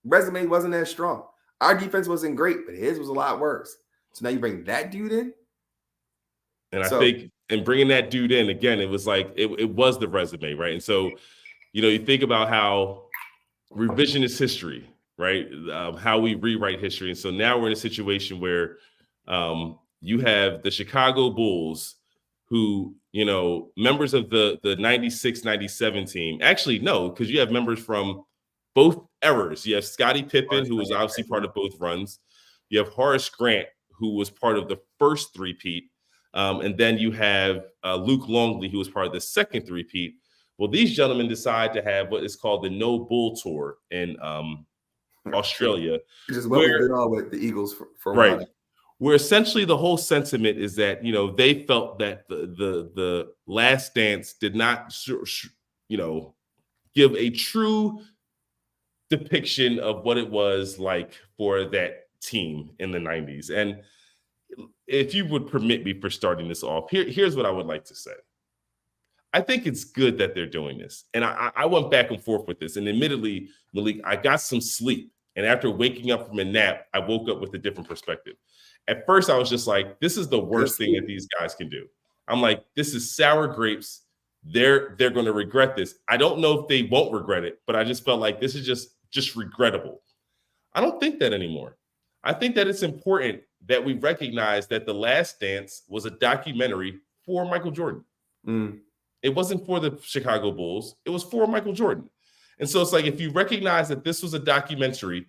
resume wasn't as strong. Our defense wasn't great, but his was a lot worse. So now you bring that dude in. And I think, and bringing that dude in, again, it was like, it was the resume, right? And so, you think about how revisionist history, right? How we rewrite history. And so now we're in a situation where you have the Chicago Bulls, who, members of the 96, 97 team. Actually, no, because you have members from both eras. You have Scottie Pippen, who was obviously part of both runs. You have Horace Grant, who was part of the first three-peat. And then you have Luke Longley, who was part of the second three-peat. Well, these gentlemen decide to have what is called the No Bull Tour in Australia. Which is what we've been on with the Eagles for a right. while. Where essentially the whole sentiment is that, they felt that the Last Dance did not, give a true depiction of what it was like for that team in the 90s. And if you would permit me for starting this off, here's what I would like to say. I think it's good that they're doing this. And I went back and forth with this. And admittedly, Malik, I got some sleep. And after waking up from a nap, I woke up with a different perspective. At first, I was just like, this is the worst thing that these guys can do. I'm like, this is sour grapes. They're going to regret this. I don't know if they won't regret it, but I just felt like this is just regrettable. I don't think that anymore. I think that it's important that we recognize that The Last Dance was a documentary for Michael Jordan. It wasn't for the Chicago Bulls. It was for Michael Jordan. And so it's like, if you recognize that this was a documentary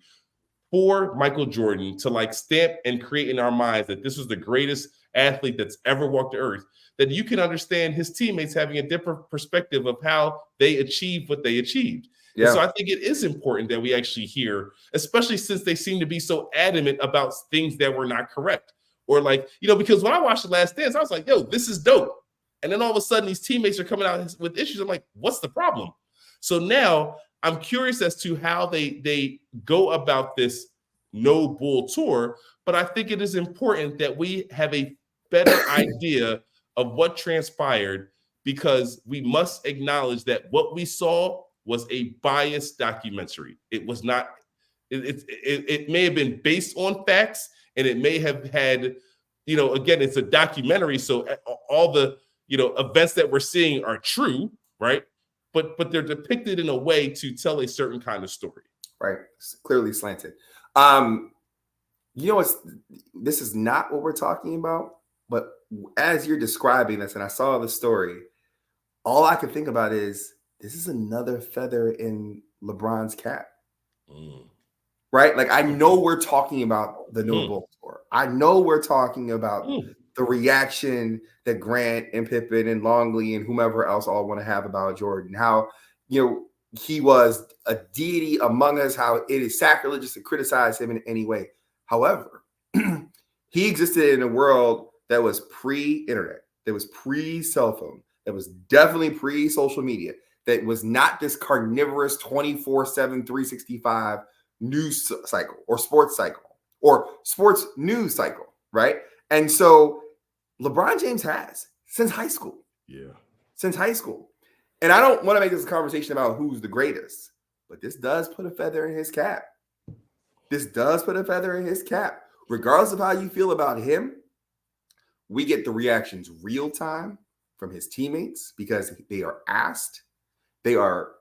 for Michael Jordan to stamp and create in our minds that this was the greatest athlete that's ever walked the earth, then you can understand his teammates having a different perspective of how they achieved what they achieved. Yeah. And so I think it is important that we actually hear, especially since they seem to be so adamant about things that were not correct. Or because when I watched The Last Dance, I was like, yo, this is dope. And then all of a sudden these teammates are coming out with issues. I'm like, what's the problem? So now I'm curious as to how they go about this No Bull Tour, but I think it is important that we have a better idea of what transpired, because we must acknowledge that what we saw was a biased documentary. It was not, it may have been based on facts, and it may have had, again, it's a documentary, so all the, events that we're seeing are true, right? But they're depicted in a way to tell a certain kind of story. Right. It's clearly slanted. This is not what we're talking about, but as you're describing this, and I saw the story, all I could think about is this is another feather in LeBron's cap. Right? I know we're talking about the No Bull Tour. I know we're talking about the reaction that Grant and Pippen and Longley and whomever else all want to have about Jordan, how, he was a deity among us, how it is sacrilegious to criticize him in any way. However, he existed in a world that was pre-internet, that was pre-cell phone, that was definitely pre-social media, that was not this carnivorous 24/7, 365 news cycle or sports news cycle, right? And so LeBron James has since high school. Yeah. Since high school. And I don't want to make this a conversation about who's the greatest, but this does put a feather in his cap. Regardless of how you feel about him, we get the reactions real time from his teammates because they are asked. They are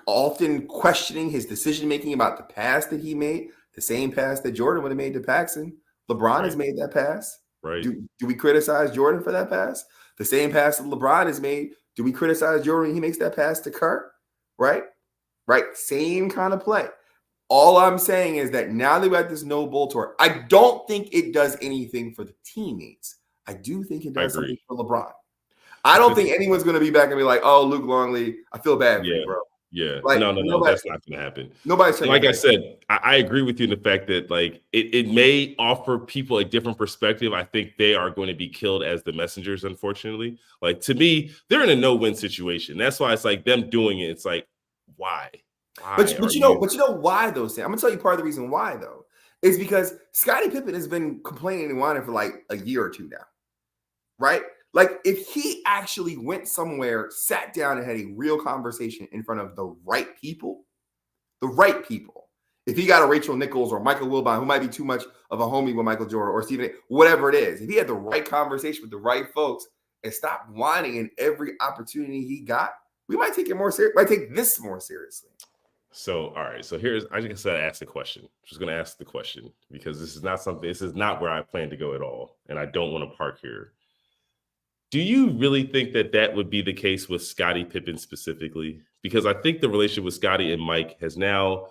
often questioning his decision-making about the pass that he made, the same pass that Jordan would have made to Paxson. LeBron has made that pass. Right. Do we criticize Jordan for that pass? The same pass that LeBron has made, do we criticize Jordan when he makes that pass to Kurt? Right? Same kind of play. All I'm saying is that now that we're at this No Bull Tour, I don't think it does anything for the teammates. I do think it does something for LeBron. I don't think anyone's going to be back and be like, oh, Luke Longley, I feel bad for you, bro. Yeah. No, that's not going to happen. Nobody's like I said, I agree with you in the fact that it may offer people a different perspective. I think they are going to be killed as the messengers, unfortunately. To me, they're in a no-win situation. That's why it's them doing it. It's why? But you know why though, Sam? I'm gonna tell you part of the reason why though is because Scottie Pippen has been complaining and whining for a year or two now, right? If he actually went somewhere, sat down and had a real conversation in front of the right people, if he got a Rachel Nichols or Michael Wilbon, who might be too much of a homie with Michael Jordan or Stephen A., whatever it is, if he had the right conversation with the right folks and stopped whining in every opportunity he got, we might take it more serious. Might take this more seriously. So, all right. So I just said, ask the question. Just going to ask the question because this is not where I plan to go at all. And I don't want to park here. Do you really think that would be the case with Scottie Pippen specifically? Because I think the relationship with Scottie and Mike has now,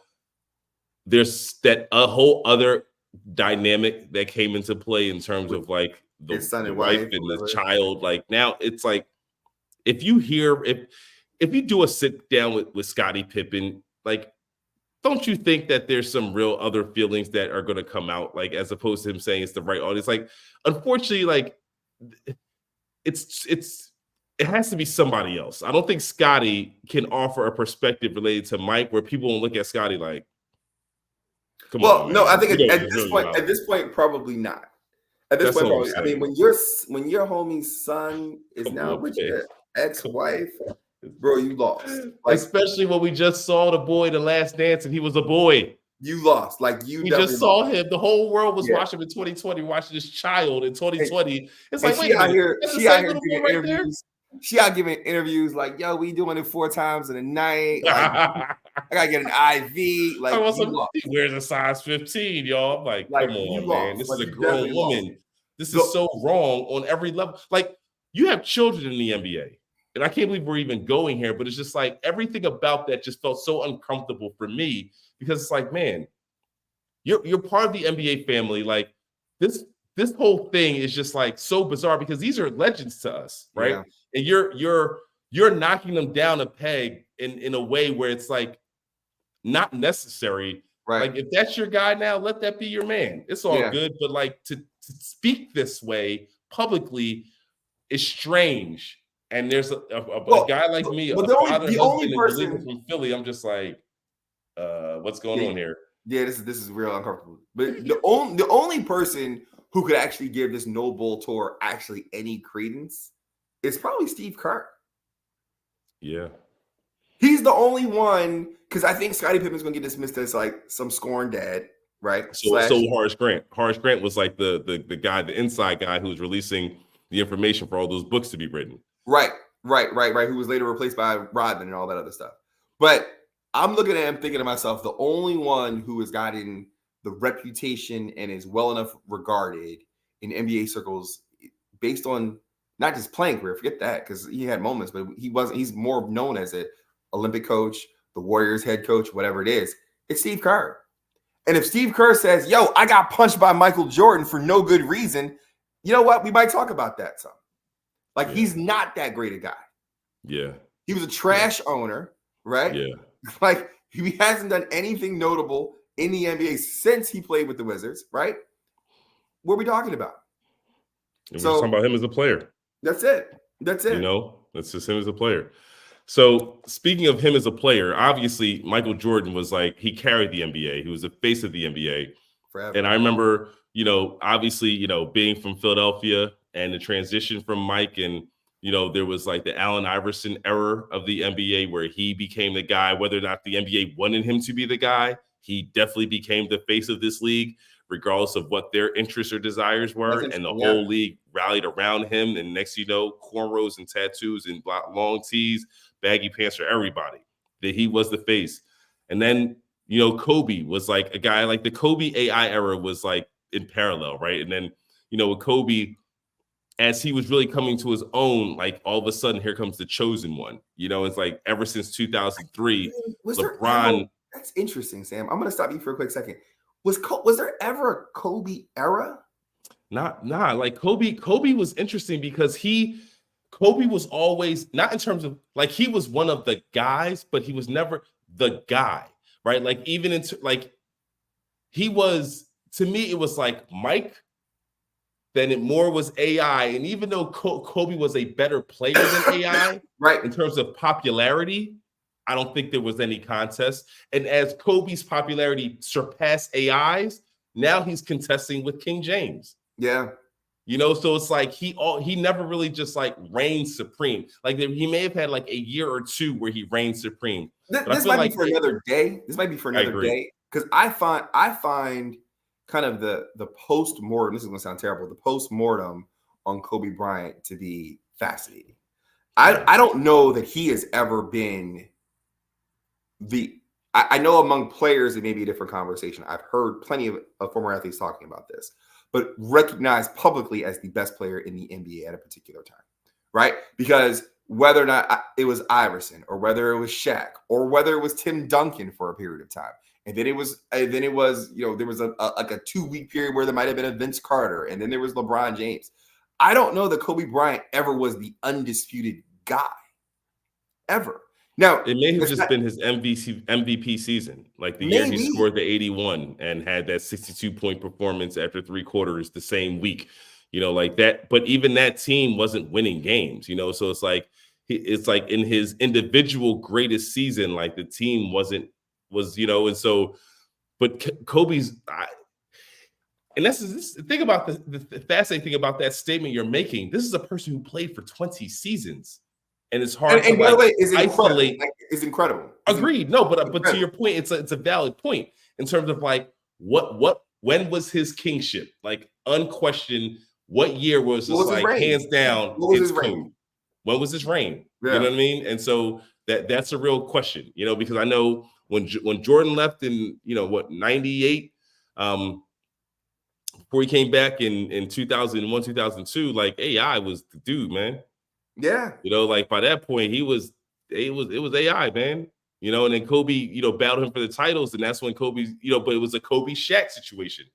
there's that a whole other dynamic that came into play in terms of like His son the and wife wife, and the whatever. child. Like now it's like, if you do a sit down with Scottie Pippen, like, don't you think that there's some real other feelings that are going to come out, like, as opposed to him saying it's the right audience? Like, unfortunately, like, it has to be somebody else. I don't think Scottie can offer a perspective related to Mike where people won't look at Scottie like, come on, man. No, I think You at know, this point, probably not. At this That's point, all I'm probably. I mean, saying. when your homie's son is Come now on, with man. your ex-wife, bro, you lost. Like, especially when we just saw the boy, The Last Dance, and he was a boy. you lost. Like, you We definitely just saw lost. him. The whole world was Yeah. watching him in 2020, watching this child in 2020. It's And like, wait a minute, that's the same little boy right there. She out giving interviews like, yo, we doing it 4 times in a night. Like, I gotta get an IV. Like, he wears a size 15, y'all. I'm like, come on, man. This is a grown woman. This is so wrong on every level. Like, you have children in the NBA. And I can't believe we're even going here, but it's just like everything about that just felt so uncomfortable for me because it's like, man, you're part of the NBA family. Like, this whole thing is just like so bizarre because these are legends to us, right? Yeah. And you're knocking them down a peg in a way where it's like not necessary. Right. Like, if that's your guy now, let that be your man. It's all good, but like to speak this way publicly is strange. And there's a guy like me, a father, husband, and believer from Philly. I'm just like, what's going on here? Yeah, this is real uncomfortable. But the only person who could actually give this no bull tour actually any credence is probably Steve Kerr. Yeah. He's the only one, because I think Scottie Pippen's going to get dismissed as like some scorned dad, right? So Horace Grant. Horace Grant was like the guy, the inside guy who was releasing the information for all those books to be written. Right. Who was later replaced by Rodman and all that other stuff. But I'm looking at him thinking to myself, the only one who has gotten the reputation and is well enough regarded in NBA circles based on not just playing career, forget that, because he had moments, but he's more known as an Olympic coach, the Warriors head coach, whatever it is. It's Steve Kerr. And if Steve Kerr says, yo, I got punched by Michael Jordan for no good reason, you know what? We might talk about that some. Like, he's not that great a guy. Yeah. He was a trash owner, right? Yeah. Like, he hasn't done anything notable in the NBA since he played with the Wizards, right? What are we talking about? And we're just talking about him as a player. That's it. You know, that's just him as a player. So speaking of him as a player, obviously Michael Jordan was like, he carried the NBA. He was the face of the NBA. Forever. And I remember, you know, obviously, you know, being from Philadelphia and the transition from Mike, and, you know, there was like the Allen Iverson era of the NBA where he became the guy, whether or not the NBA wanted him to be the guy, he definitely became the face of this league, regardless of what their interests or desires were. And the whole league rallied around him. And next, you know, cornrows and tattoos and long tees, baggy pants for everybody, that he was the face. And then, you know, Kobe was like a guy, like the Kobe AI era was like in parallel, right? And then, you know, with Kobe, as he was really coming to his own, like all of a sudden, here comes the chosen one. You know, it's like ever since 2003, LeBron. That's interesting, Sam. I'm going to stop you for a quick second. Was there ever a Kobe era? Nah. Like Kobe was interesting because Kobe was always, not in terms of, like, he was one of the guys, but he was never the guy, right? Like, even into, like, he was, to me, it was like Mike, then it more was AI. And even though Kobe was a better player than AI, right, in terms of popularity, I don't think there was any contest. And as Kobe's popularity surpassed AI's, now he's contesting with King James. Yeah. You know, so it's like he never really just like reigned supreme. Like, he may have had like a year or two where he reigned supreme. This might be for another day. This might be for another day, because I find kind of the post-mortem, this is going to sound terrible, the post-mortem on Kobe Bryant to be fascinating. I don't know that he has ever been I know among players it may be a different conversation. I've heard plenty of former athletes talking about this, but recognized publicly as the best player in the NBA at a particular time, right? Because whether or not it was Iverson, or whether it was Shaq, or whether it was Tim Duncan for a period of time, and then it was there was a 2-week period where there might have been a Vince Carter, and then there was LeBron James. I don't know that Kobe Bryant ever was the undisputed guy, ever. Now, it may have just been his MVP season, like the year he scored the 81 and had that 62-point performance after 3 quarters the same week, like that. But even that team wasn't winning games, so it's like in his individual greatest season, like the team was, and so, but Kobe's, and that's the thing about the fascinating thing about that statement you're making. This is a person who played for 20 seasons. And it's hard to by the way, isolate. It's incredible. Agreed. No, but to your point, it's a valid point in terms of like when was his kingship? Like unquestioned, what year was this like hands down? It's Kobe. When was his reign? Yeah. You know what I mean? And so that's a real question, because I know when Jordan left in 98, before he came back in 2001, 2002, like AI was the dude, man. Yeah. Like by that point, it was AI, man. And then Kobe, battled him for the titles, and that's when Kobe, but it was a Kobe Shaq situation.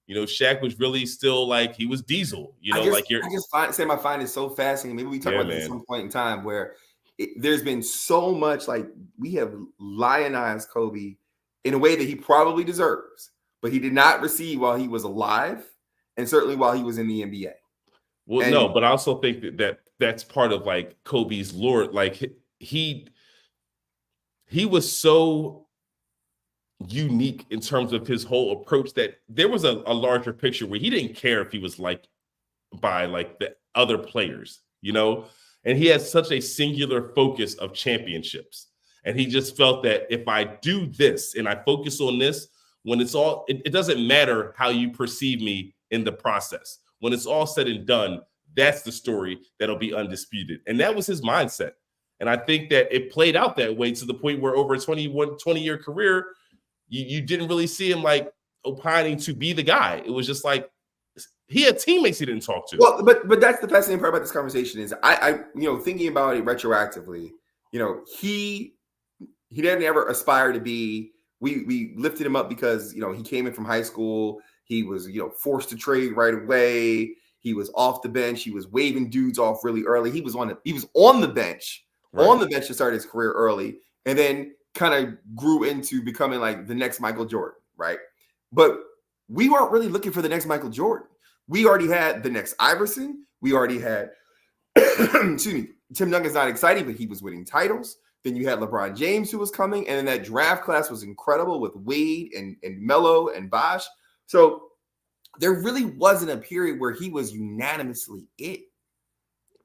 Shaq was really still like he was Diesel, I find it so fascinating. Maybe we talk about this at some point in time where there's been so much like we have lionized Kobe in a way that he probably deserves, but he did not receive while he was alive, and certainly while he was in the NBA. Well, no, but I also think that's part of like Kobe's lore. Like he was so unique in terms of his whole approach that there was a larger picture where he didn't care if he was liked by like the other players, and he had such a singular focus of championships. And he just felt that if I do this and I focus on this, when it's all, it doesn't matter how you perceive me in the process. When it's all said and done, that's the story that'll be undisputed. And that was his mindset. And I think that it played out that way to the point where over a 20-year career, you didn't really see him like opining to be the guy. It was just like he had teammates he didn't talk to. Well, but that's the fascinating part about this conversation is I thinking about it retroactively, he didn't ever aspire to be. We lifted him up because he came in from high school. He was forced to trade right away. He was off the bench. He was waving dudes off really early. He was on the bench, to start his career early, and then kind of grew into becoming like the next Michael Jordan, right? But we weren't really looking for the next Michael Jordan. We already had the next Iverson. We already had, excuse me, Tim Duncan's not exciting, but he was winning titles. Then you had LeBron James who was coming, and then that draft class was incredible with Wade and Melo and Bosh. So there really wasn't a period where he was unanimously it.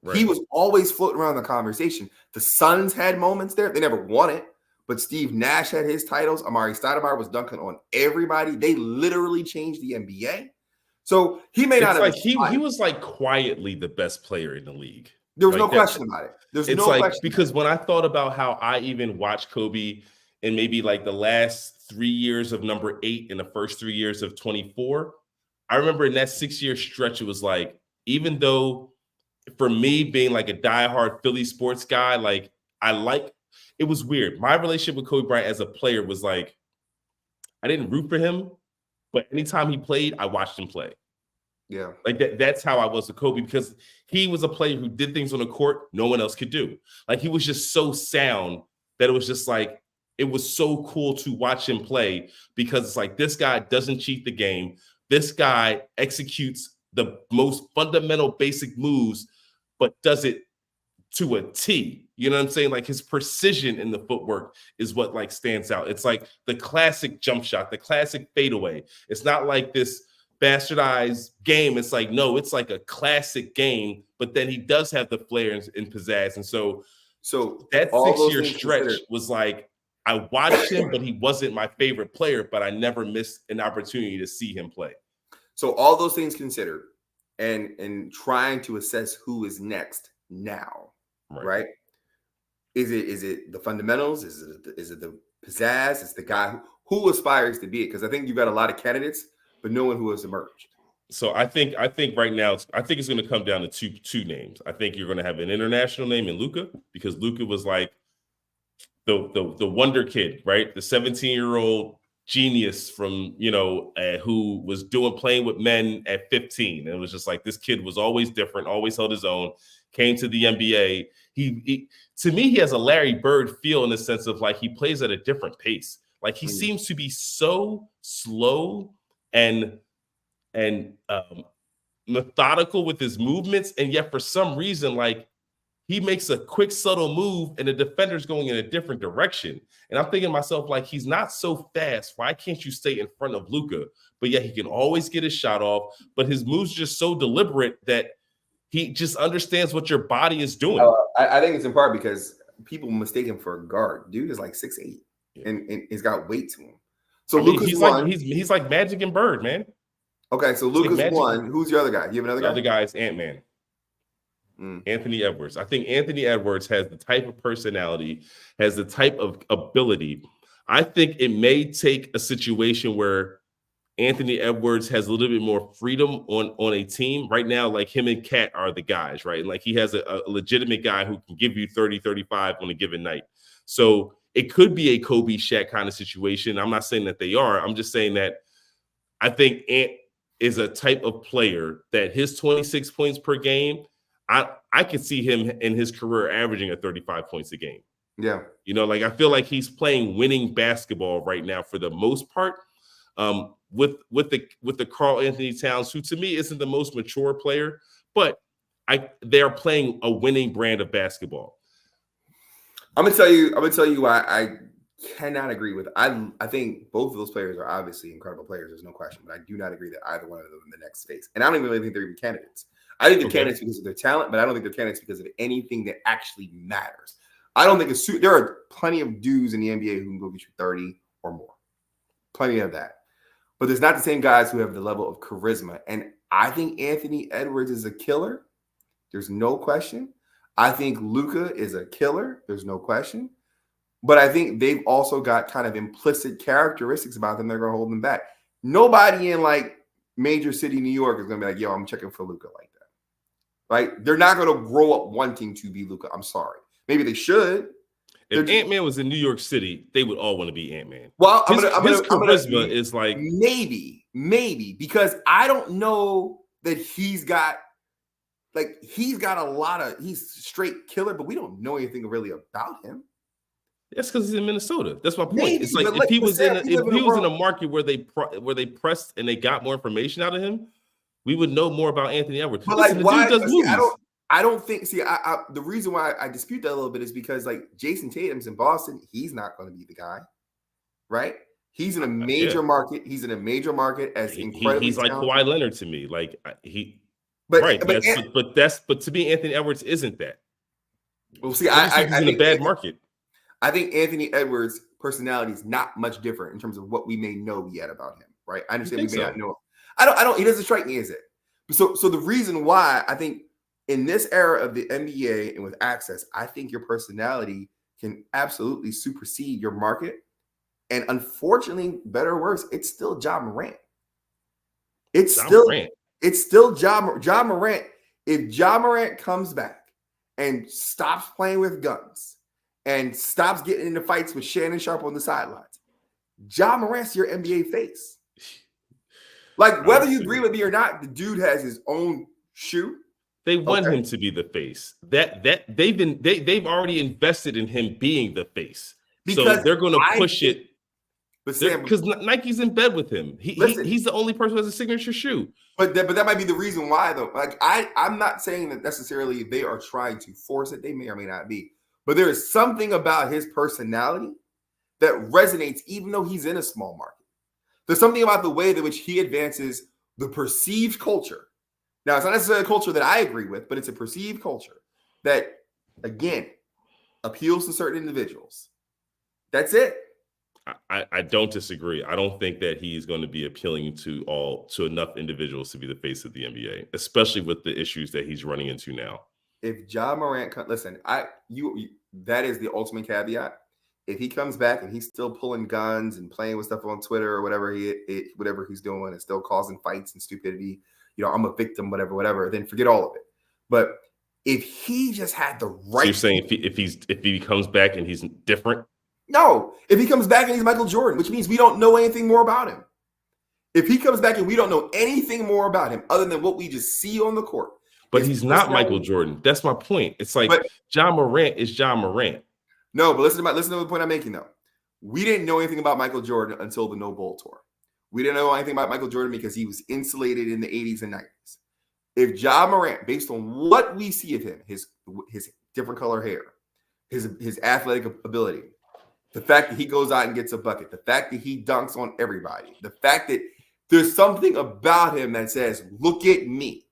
Right. He was always floating around the conversation. The Suns had moments there. They never won it, but Steve Nash had his titles. Amari Stoudemire was dunking on everybody. They literally changed the NBA. So he may not have. Like he was like quietly the best player in the league. There was no question about it. There's no question. Because when I thought about how I even watched Kobe in maybe like the last 3 years of number 8 and the first 3 years of 24, I remember in that 6-year stretch, it was like, even though for me being like a diehard Philly sports guy, like it was weird. My relationship with Kobe Bryant as a player was like, I didn't root for him, but anytime he played, I watched him play. Yeah. Like that's how I was with Kobe, because he was a player who did things on the court no one else could do. Like he was just so sound that it was just like, it was so cool to watch him play, because it's like, this guy doesn't cheat the game. This guy executes the most fundamental basic moves, but does it to a T. You know what I'm saying? Like his precision in the footwork is what like stands out. It's like the classic jump shot, the classic fadeaway. It's not like this bastardized game. It's like, no, it's like a classic game, but then he does have the flair and pizzazz. And so that 6-year stretch was like, I watched him, but he wasn't my favorite player, but I never missed an opportunity to see him play. So all those things considered, and trying to assess who is next now, right? Is it the fundamentals? Is it pizzazz. It's the guy who aspires to be it. Because I think you've got a lot of candidates, but no one who has emerged. So I think right now it's going to come down to two names. I think you're going to have an international name in Luka, because Luka was like the wonder kid, right? The 17-year-old genius from, who was playing with men at 15. And it was just like, this kid was always different, always held his own, came to the NBA. He to me, he has a Larry Bird feel in the sense of like, he plays at a different pace. Like he seems to be so slow and methodical with his movements. And yet for some reason, like, he makes a quick, subtle move and the defender's going in a different direction. And I'm thinking to myself, like, he's not so fast. Why can't you stay in front of Luka? But yet he can always get his shot off. But his moves are just so deliberate that he just understands what your body is doing. I think it's in part because people mistake him for a guard. Dude is like 6'8", and he's got weight to him. So Luka's he's one. He's like Magic and Bird, man. Okay, so Luka's like one. Who's your other guy? You have another guy? The other guy is Ant-Man. Anthony Edwards. I think Anthony Edwards has the type of personality, has the type of ability. I think it may take a situation where Anthony Edwards has a little bit more freedom on a team. Right now, like him and Cat are the guys, right? Like he has a legitimate guy who can give you 30, 35 on a given night. So it could be a Kobe Shaq kind of situation. I'm not saying that they are. I'm just saying that I think Ant is a type of player that his 26 points per game, I could see him in his career averaging at 35 points a game. Yeah. Like I feel like he's playing winning basketball right now for the most part. With the Karl Anthony Towns, who to me isn't the most mature player, but they are playing a winning brand of basketball. I'm gonna tell you why I cannot agree with. I think both of those players are obviously incredible players. There's no question, but I do not agree that either one of them in the next phase. And I don't even really think they're even candidates. I think they're candidates because of their talent, but I don't think they're candidates because of anything that actually matters. I don't think there are plenty of dudes in the NBA who can go get you 30 or more. Plenty of that. But there's not the same guys who have the level of charisma. And I think Anthony Edwards is a killer. There's no question. I think Luka is a killer. There's no question. But I think they've also got kind of implicit characteristics about them that are going to hold them back. Nobody in like major city New York is going to be like, yo, I'm checking for Luka like that. Right? They're not going to grow up wanting to be Luka. I'm sorry. Maybe they should. If Ant-Man was in New York City, they would all want to be Ant-Man. Well, his charisma is like maybe because I don't know that he's got a lot of he's straight killer, but we don't know anything really about him. That's because he's in Minnesota. That's my point. Maybe, it's like if he was in a market where they pressed and they got more information out of him, we would know more about Anthony Edwards. But listen, why? I don't think. See, the reason why I dispute that a little bit is because like Jason Tatum's in Boston, he's not going to be the guy, right? He's in a major market. He's in a major market as incredibly. He's like talented. Kawhi Leonard to me. Like but to me, Anthony Edwards isn't that. Well, see, he's in a bad market. I think Anthony Edwards' personality is not much different in terms of what we may know yet about him, right? I understand we may not know him. I don't. He doesn't strike me as it. So the reason why I think in this era of the NBA and with access, I think your personality can absolutely supersede your market. And unfortunately, better or worse, it's still Ja Morant. It's still Ja Morant. If Ja Morant comes back and stops playing with guns and stops getting into fights with Shannon Sharpe on the sidelines, Ja Morant's your NBA face. Like, whether you agree with me or not, the dude has his own shoe. They want him to be the face. They've already invested in him being the face. Because so they're going to push it. Because Nike's in bed with him. He's the only person who has a signature shoe. But that might be the reason why, though. Like I'm not saying that necessarily they are trying to force it. They may or may not be. But there is something about his personality that resonates, even though he's in a small market. There's something about the way in which he advances the perceived culture. Now, it's not necessarily a culture that I agree with, but it's a perceived culture that, again, appeals to certain individuals. That's it. I don't disagree. I don't think that he's going to be appealing to enough individuals to be the face of the NBA, especially with the issues that he's running into now. If Ja Morant, listen, that is the ultimate caveat. if he comes back and he's still pulling guns and playing with stuff on Twitter or whatever whatever he's doing and still causing fights and stupidity, I'm a victim, whatever, then forget all of it. But if he just had the right, so you're saying if he comes back and he's different? No, if he comes back and he's Michael Jordan, which means we don't know anything more about him. If he comes back and we don't know anything more about him other than what we just see on the court. But he's not Michael Jordan. That's my point. It's like John Morant is John Morant. No, but listen to the point I'm making, though. We didn't know anything about Michael Jordan until the No Bowl tour. We didn't know anything about Michael Jordan because he was insulated in the 80s and 90s. If John Morant, based on what we see of him, his different color hair, his athletic ability, the fact that he goes out and gets a bucket, the fact that he dunks on everybody, the fact that there's something about him that says, look at me.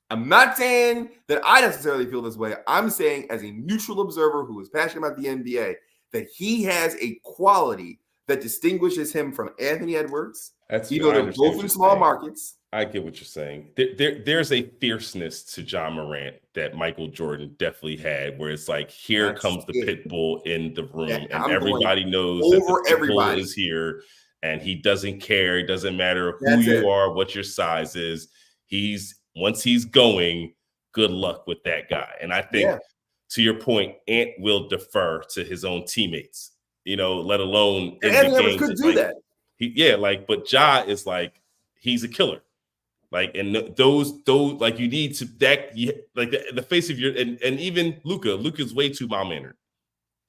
I'm not saying that I necessarily feel this way. I'm saying as a neutral observer who is passionate about the NBA, that he has a quality that distinguishes him from Anthony Edwards. Even though they're both in small markets. I get what you're saying. There's a fierceness to John Morant that Michael Jordan definitely had, where it's like, here comes the pit bull in the room, and everybody knows that the pit bull is here, and he doesn't care. It doesn't matter who you are, what your size is. Once he's going, good luck with that guy. And I think, to your point, Ant will defer to his own teammates, let alone in the games. Could do that. But Ja is like, he's a killer. Like, and those like, you need to the face of your and even Luka's way too mild-mannered.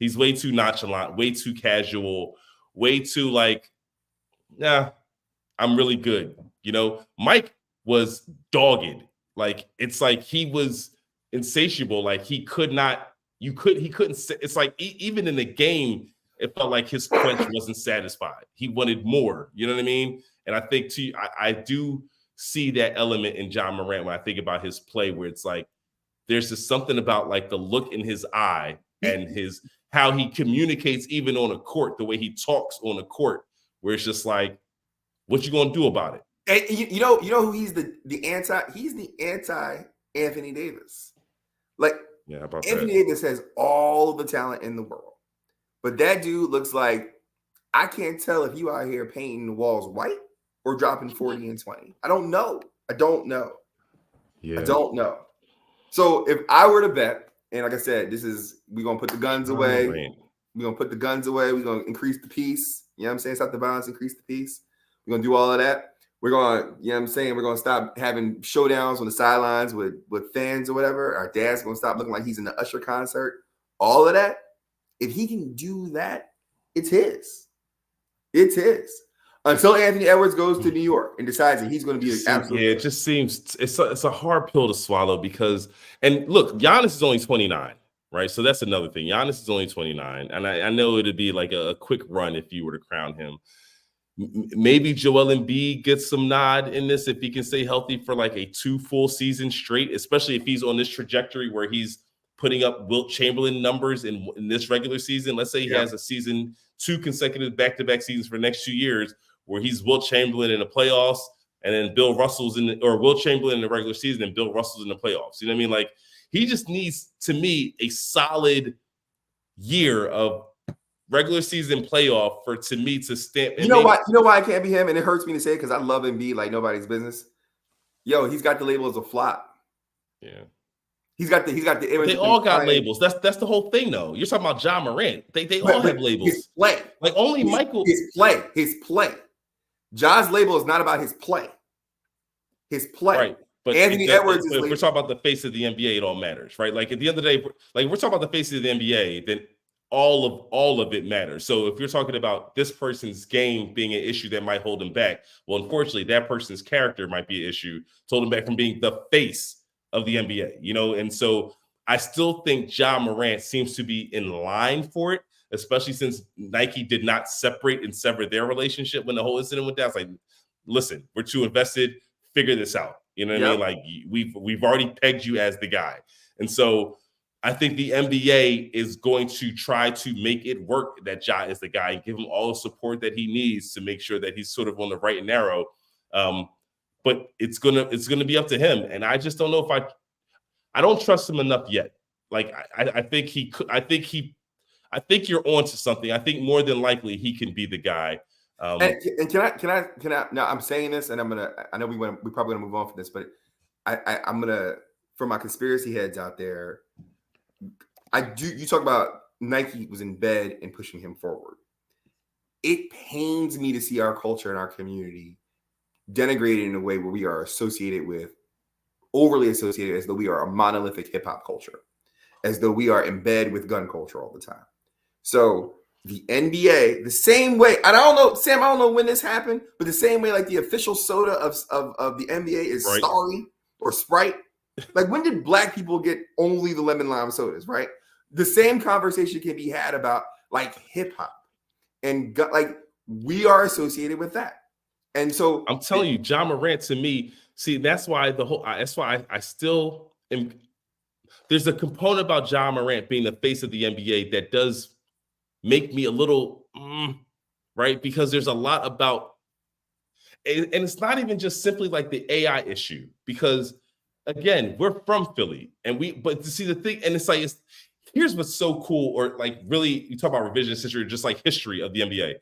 He's way too nonchalant, way too casual, way too like, nah, I'm really good. Mike was dogged. Like, it's like he was insatiable. Like, he couldn't. It's like even in the game, it felt like his quench wasn't satisfied. He wanted more. You know what I mean? And I think I do see that element in John Morant when I think about his play, where it's like there's just something about like the look in his eye and how he communicates even on a court, the way he talks on a court, where it's just like, what you gonna do about it? And you know who he's the anti Anthony Davis. Like, Anthony Davis has all the talent in the world, but that dude looks like, I can't tell if you out here painting the walls white or dropping 40 and 20. I don't know. Yeah. I don't know. So if I were to bet, and like I said, we're gonna put the guns away. We're gonna put the guns away. We're gonna increase the peace. You know what I'm saying? Stop the violence, increase the peace. We're gonna do all of that. We're going to, we're going to stop having showdowns on the sidelines with fans or whatever. Our dad's going to stop looking like he's in the Usher concert. All of that. If he can do that, it's his. It's his. Until Anthony Edwards goes to New York and decides that he's going to be an absolute. Yeah, it just seems it's a hard pill to swallow because, and look, Giannis is only 29, right? So that's another thing. Giannis is only 29. And I know it'd be like a quick run if you were to crown him. Maybe Joel Embiid gets some nod in this if he can stay healthy for like a 2 full seasons straight, especially if he's on this trajectory where he's putting up Wilt Chamberlain numbers in this regular season. Let's say he has a season, 2 consecutive back-to-back seasons for the next 2 years where he's Wilt Chamberlain in the playoffs and then Bill Russell's or Wilt Chamberlain in the regular season and Bill Russell's in the playoffs. You know what I mean? Like, he just needs, to me, a solid year of regular season playoff to me to stamp. You know why it can't be him, and it hurts me to say it because I love Embiid like nobody's business. Yo, he's got the label as a flop. Yeah, he's got the image. They all got labels. That's the whole thing, though. You're talking about John Morant. They all have labels. His play, like only Michael. His play. John's label is not about his play. His play. Right. But Anthony Edwards is. If we're talking about the face of the NBA, it all matters, right? Like at the end of the day, like we're talking about the face of the NBA, then all of it matters. So if you're talking about this person's game being an issue that might hold him back, well, unfortunately, that person's character might be an issue to hold him back from being the face of the NBA, And so I still think John Morant seems to be in line for it, especially since Nike did not separate and sever their relationship when the whole incident went down. It's like, listen, we're too invested. Figure this out. You know what I mean? Like we've already pegged you as the guy. And so I think the NBA is going to try to make it work that Ja is the guy and give him all the support that he needs to make sure that he's sort of on the right and narrow. But it's gonna be up to him. And I just don't know if I don't trust him enough yet. Like I think he could. I I think you're onto something. I think more than likely he can be the guy. And can I? Now I'm saying this, and I know we're probably gonna move on from this, but I'm gonna, for my conspiracy heads out there, you talk about Nike was in bed and pushing him forward. It pains me to see our culture and our community denigrated in a way where we are overly associated, as though we are a monolithic hip hop culture, as though we are in bed with gun culture all the time. So the NBA, the same way, and I don't know, Sam, I don't know when this happened, but the same way, like the official soda of the NBA is Right. Starry or Sprite. Like, when did black people get only the lemon lime sodas, right? The same conversation can be had about like hip hop, and like we are associated with that. And so I'm telling you, Ja Morant, to me, see, that's why I still am. There's a component about Ja Morant being the face of the NBA that does make me a little right, because there's a lot about, and it's not even just simply like the AI issue, because again, we're from Philly, but to see the thing, and it's like, here's what's so cool, or like really, you talk about revisionist history, or just like history of the NBA.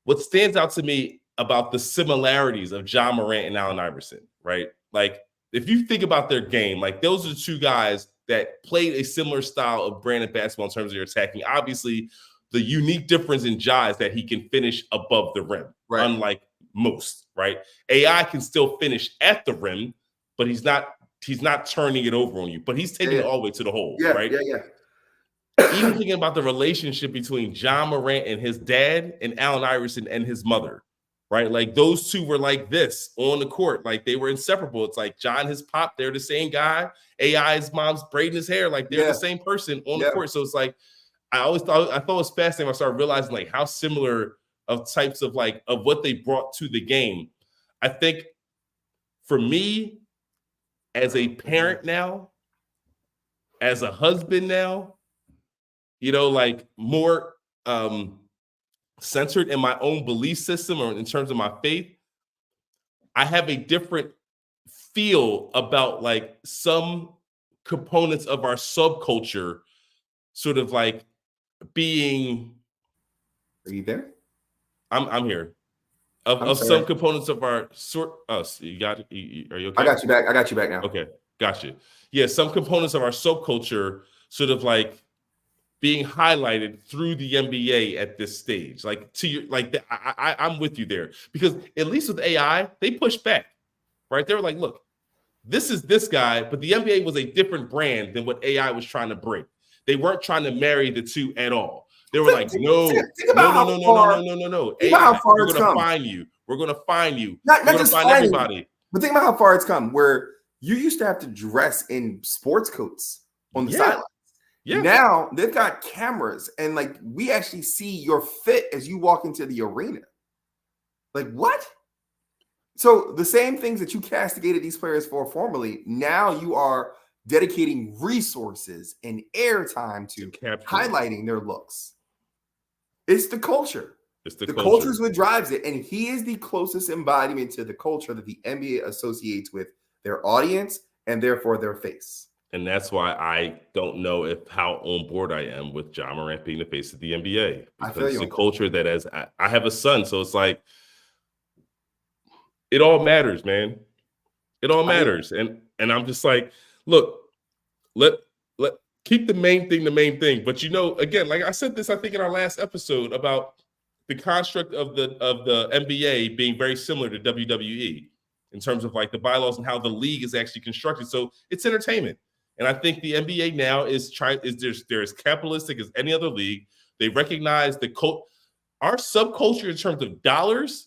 What stands out to me about the similarities of Ja Morant and Allen Iverson, right? Like, if you think about their game, like those are the two guys that played a similar style of brand of basketball in terms of their attacking. Obviously, the unique difference in Ja is that he can finish above the rim, right. Unlike most, right? AI can still finish at the rim, but he's not turning it over on you, but he's taking it all the way to the hole, right? Yeah. Even thinking about the relationship between Ja Morant and his dad, and Allen Iverson and his mother, right? Like, those two were like this on the court. Like, they were inseparable. It's like John, his pop, they're the same guy. AI's mom's braiding his hair. Like, they're the same person on the court. So it's like, I thought it was fascinating. I started realizing like how similar of types of like of what they brought to the game. I think for me, as a parent now, as a husband now, like more centered in my own belief system or in terms of my faith, I have a different feel about like some components of our subculture sort of like being. Are you there? I'm here. Of some components of our sort. Oh, so you got it? Are you okay? I got you back now. Okay, gotcha. Yeah, some components of our subculture sort of like being highlighted through the NBA at this stage. Like, to your like, I'm with you there, because at least with AI, they pushed back, right? They were like, look, this is this guy, but the NBA was a different brand than what AI was trying to bring. They weren't trying to marry the two at all. They were like, no. Think about how far We're it's going come. to find you. We're going to find you. Not We're going to just find everybody. But think about how far it's come, where you used to have to dress in sports coats on the sidelines. Yeah. Now they've got cameras, and like we actually see your fit as you walk into the arena. Like, what? So the same things that you castigated these players for formerly, now you are dedicating resources and airtime to highlighting their looks. It's the culture. The culture is what drives it. And he is the closest embodiment to the culture that the NBA associates with their audience and therefore their face. And that's why I don't know how on board I am with Ja Morant being the face of the NBA. Because it's a culture that, as I have a son, so it's like, it all matters, man. It all matters. And I'm just like, look, let keep the main thing. But again, like I said this, I think in our last episode about the construct of the NBA being very similar to WWE in terms of like the bylaws and how the league is actually constructed. So it's entertainment. And I think the NBA now is they're as capitalistic as any other league. They recognize our subculture in terms of dollars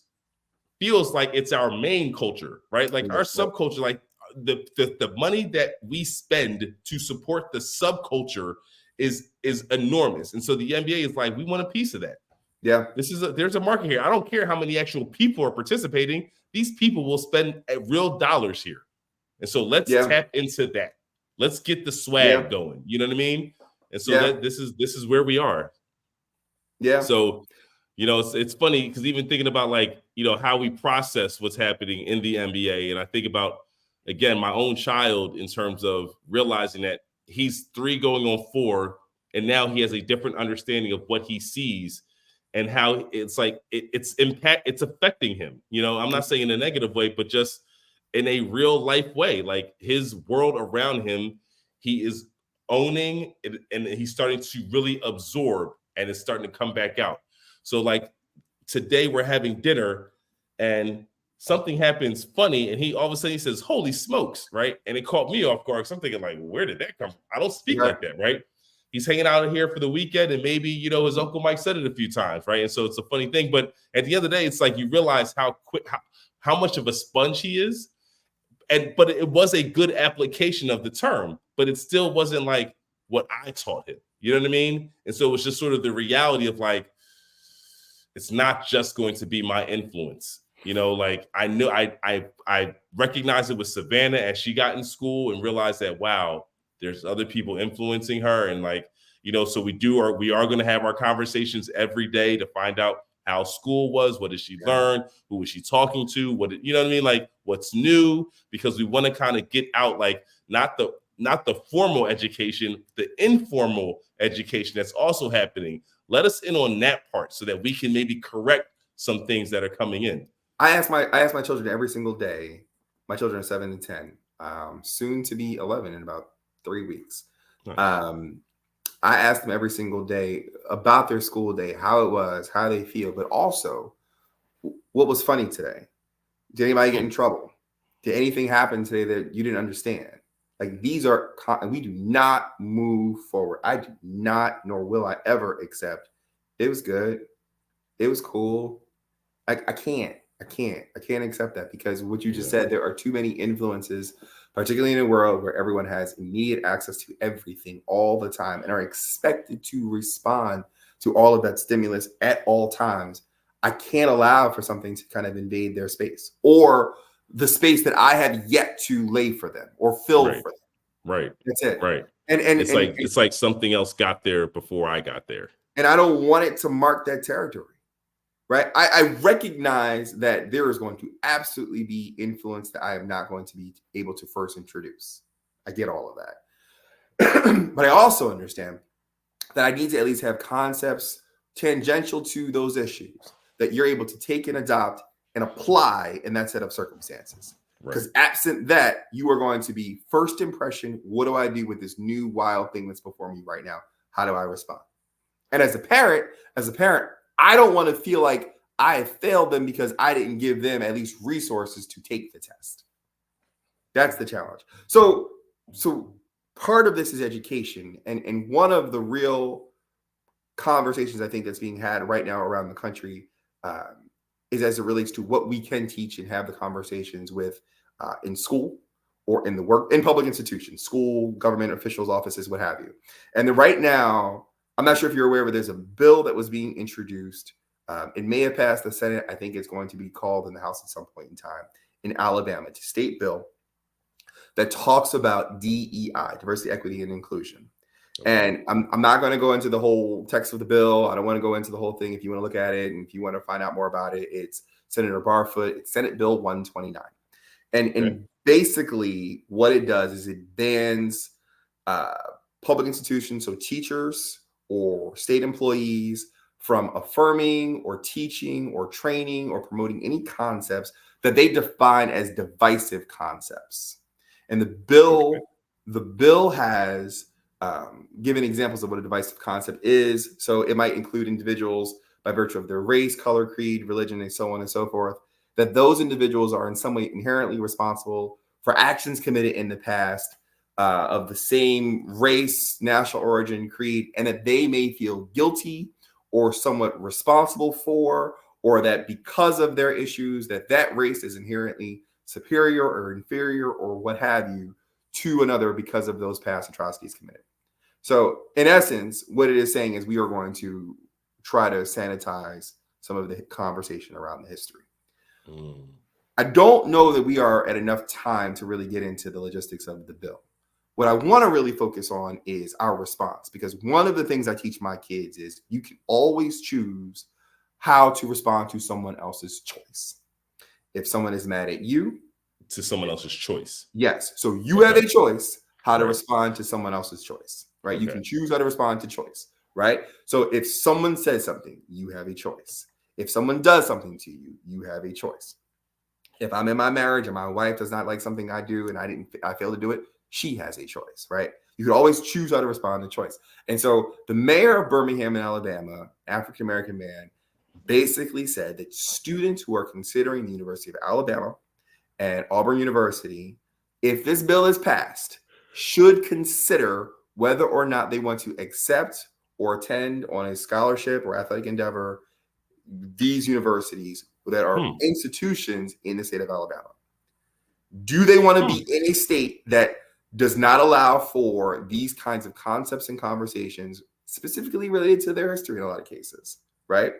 feels like it's our main culture, right? Like our subculture, like the money that we spend to support the subculture is enormous. And so the NBA is like, we want a piece of that. Yeah. There's a market here. I don't care how many actual people are participating. These people will spend real dollars here. And so let's tap into that. Let's get the swag going. You know what I mean? And so this is where we are. Yeah. So, it's funny because even thinking about like, how we process what's happening in the NBA. And I think about, again, my own child in terms of realizing that he's 3 going on 4 And now he has a different understanding of what he sees and how it's like it's affecting him. You know, I'm not saying in a negative way, but just in a real life way. Like his world around him, he is owning it, and he's starting to really absorb, and it's starting to come back out. So like today we're having dinner and something happens funny, and he all of a sudden he says, "Holy smokes!" Right? And it caught me off guard. So I'm thinking, like, where did that come from? I don't speak like that, right? He's hanging out here for the weekend, and maybe, you know, his Uncle Mike said it a few times, right? And so it's a funny thing. But at the end of the day, it's like you realize how much of a sponge he is. But it was a good application of the term, but it still wasn't like what I taught him. You know what I mean? And so it was just sort of the reality of like, it's not just going to be my influence. You know, like I knew I recognized it with Savannah as she got in school and realized that, wow, there's other people influencing her. And like, you know, so we are going to have our conversations every day to find out how school was, what did she learn, who was she talking to, you know what I mean? Like what's new, because we want to kind of get out, like not the formal education, the informal education that's also happening. Let us in on that part so that we can maybe correct some things that are coming in. I ask my children every single day. My children are 7 and 10, soon to be 11 in about 3 weeks. Nice. I ask them every single day about their school day, how it was, how they feel, but also what was funny today. Did anybody get in trouble? Did anything happen today that you didn't understand? Like we do not move forward. I do not, nor will I ever accept. It was good. It was cool. I can't accept that, because what you just said, there are too many influences, particularly in a world where everyone has immediate access to everything all the time and are expected to respond to all of that stimulus at all times. I can't allow for something to kind of invade their space or the space that I have yet to lay for them or fill for them. Right. That's it. Right. And it's like something else got there before I got there. And I don't want it to mark that territory. Right. I recognize that there is going to absolutely be influence that I am not going to be able to first introduce. I get all of that. But I also understand that I need to at least have concepts tangential to those issues that you're able to take and adopt and apply in that set of circumstances. Because absent that, you are going to be first impression. What do I do with this new wild thing that's before me right now? How do I respond? And as a parent, I don't want to feel like I failed them because I didn't give them at least resources to take the test. That's the challenge. So part of this is education. And one of the real conversations I think that's being had right now around the country is as it relates to what we can teach and have the conversations with in school or in public institutions, school, government officials, offices, what have you. And right now, I'm not sure if you're aware, but there's a bill that was being introduced. It may have passed the Senate. I think it's going to be called in the House at some point in time in Alabama. It's a state bill that talks about DEI, diversity, equity, and inclusion. Okay. And I'm not going to go into the whole text of the bill. I don't want to go into the whole thing. If you want to look at it and if you want to find out more about it, it's Senator Barfoot. It's Senate Bill 129. And basically what it does is it bans public institutions, so teachers or state employees, from affirming or teaching or training or promoting any concepts that they define as divisive concepts. And the bill has given examples of what a divisive concept is. So it might include individuals by virtue of their race, color, creed, religion, and so on and so forth, that those individuals are in some way inherently responsible for actions committed in the past of the same race, national origin, creed, and that they may feel guilty or somewhat responsible for, or that because of their issues, that race is inherently superior or inferior or what have you to another because of those past atrocities committed. So in essence, what it is saying is we are going to try to sanitize some of the conversation around the history. I don't know that we are at enough time to really get into the logistics of the bill. What I want to really focus on is our response, because one of the things I teach my kids is you can always choose how to respond to someone else's choice. If someone is mad at you, to someone else's choice. Yes. So you have a choice how to respond to someone else's choice. right? Okay. You can choose how to respond to choice, right? So if someone says something, you have a choice. If someone does something to you, you have a choice. If I'm in my marriage and my wife does not like something I do and I fail to do it, she has a choice, right? You could always choose how to respond to choice. And so the mayor of Birmingham in Alabama, African-American man, basically said that students who are considering the University of Alabama and Auburn University, if this bill is passed, should consider whether or not they want to accept or attend on a scholarship or athletic endeavor these universities that are institutions in the state of Alabama. Do they want to be in a state that does not allow for these kinds of concepts and conversations specifically related to their history in a lot of cases, right?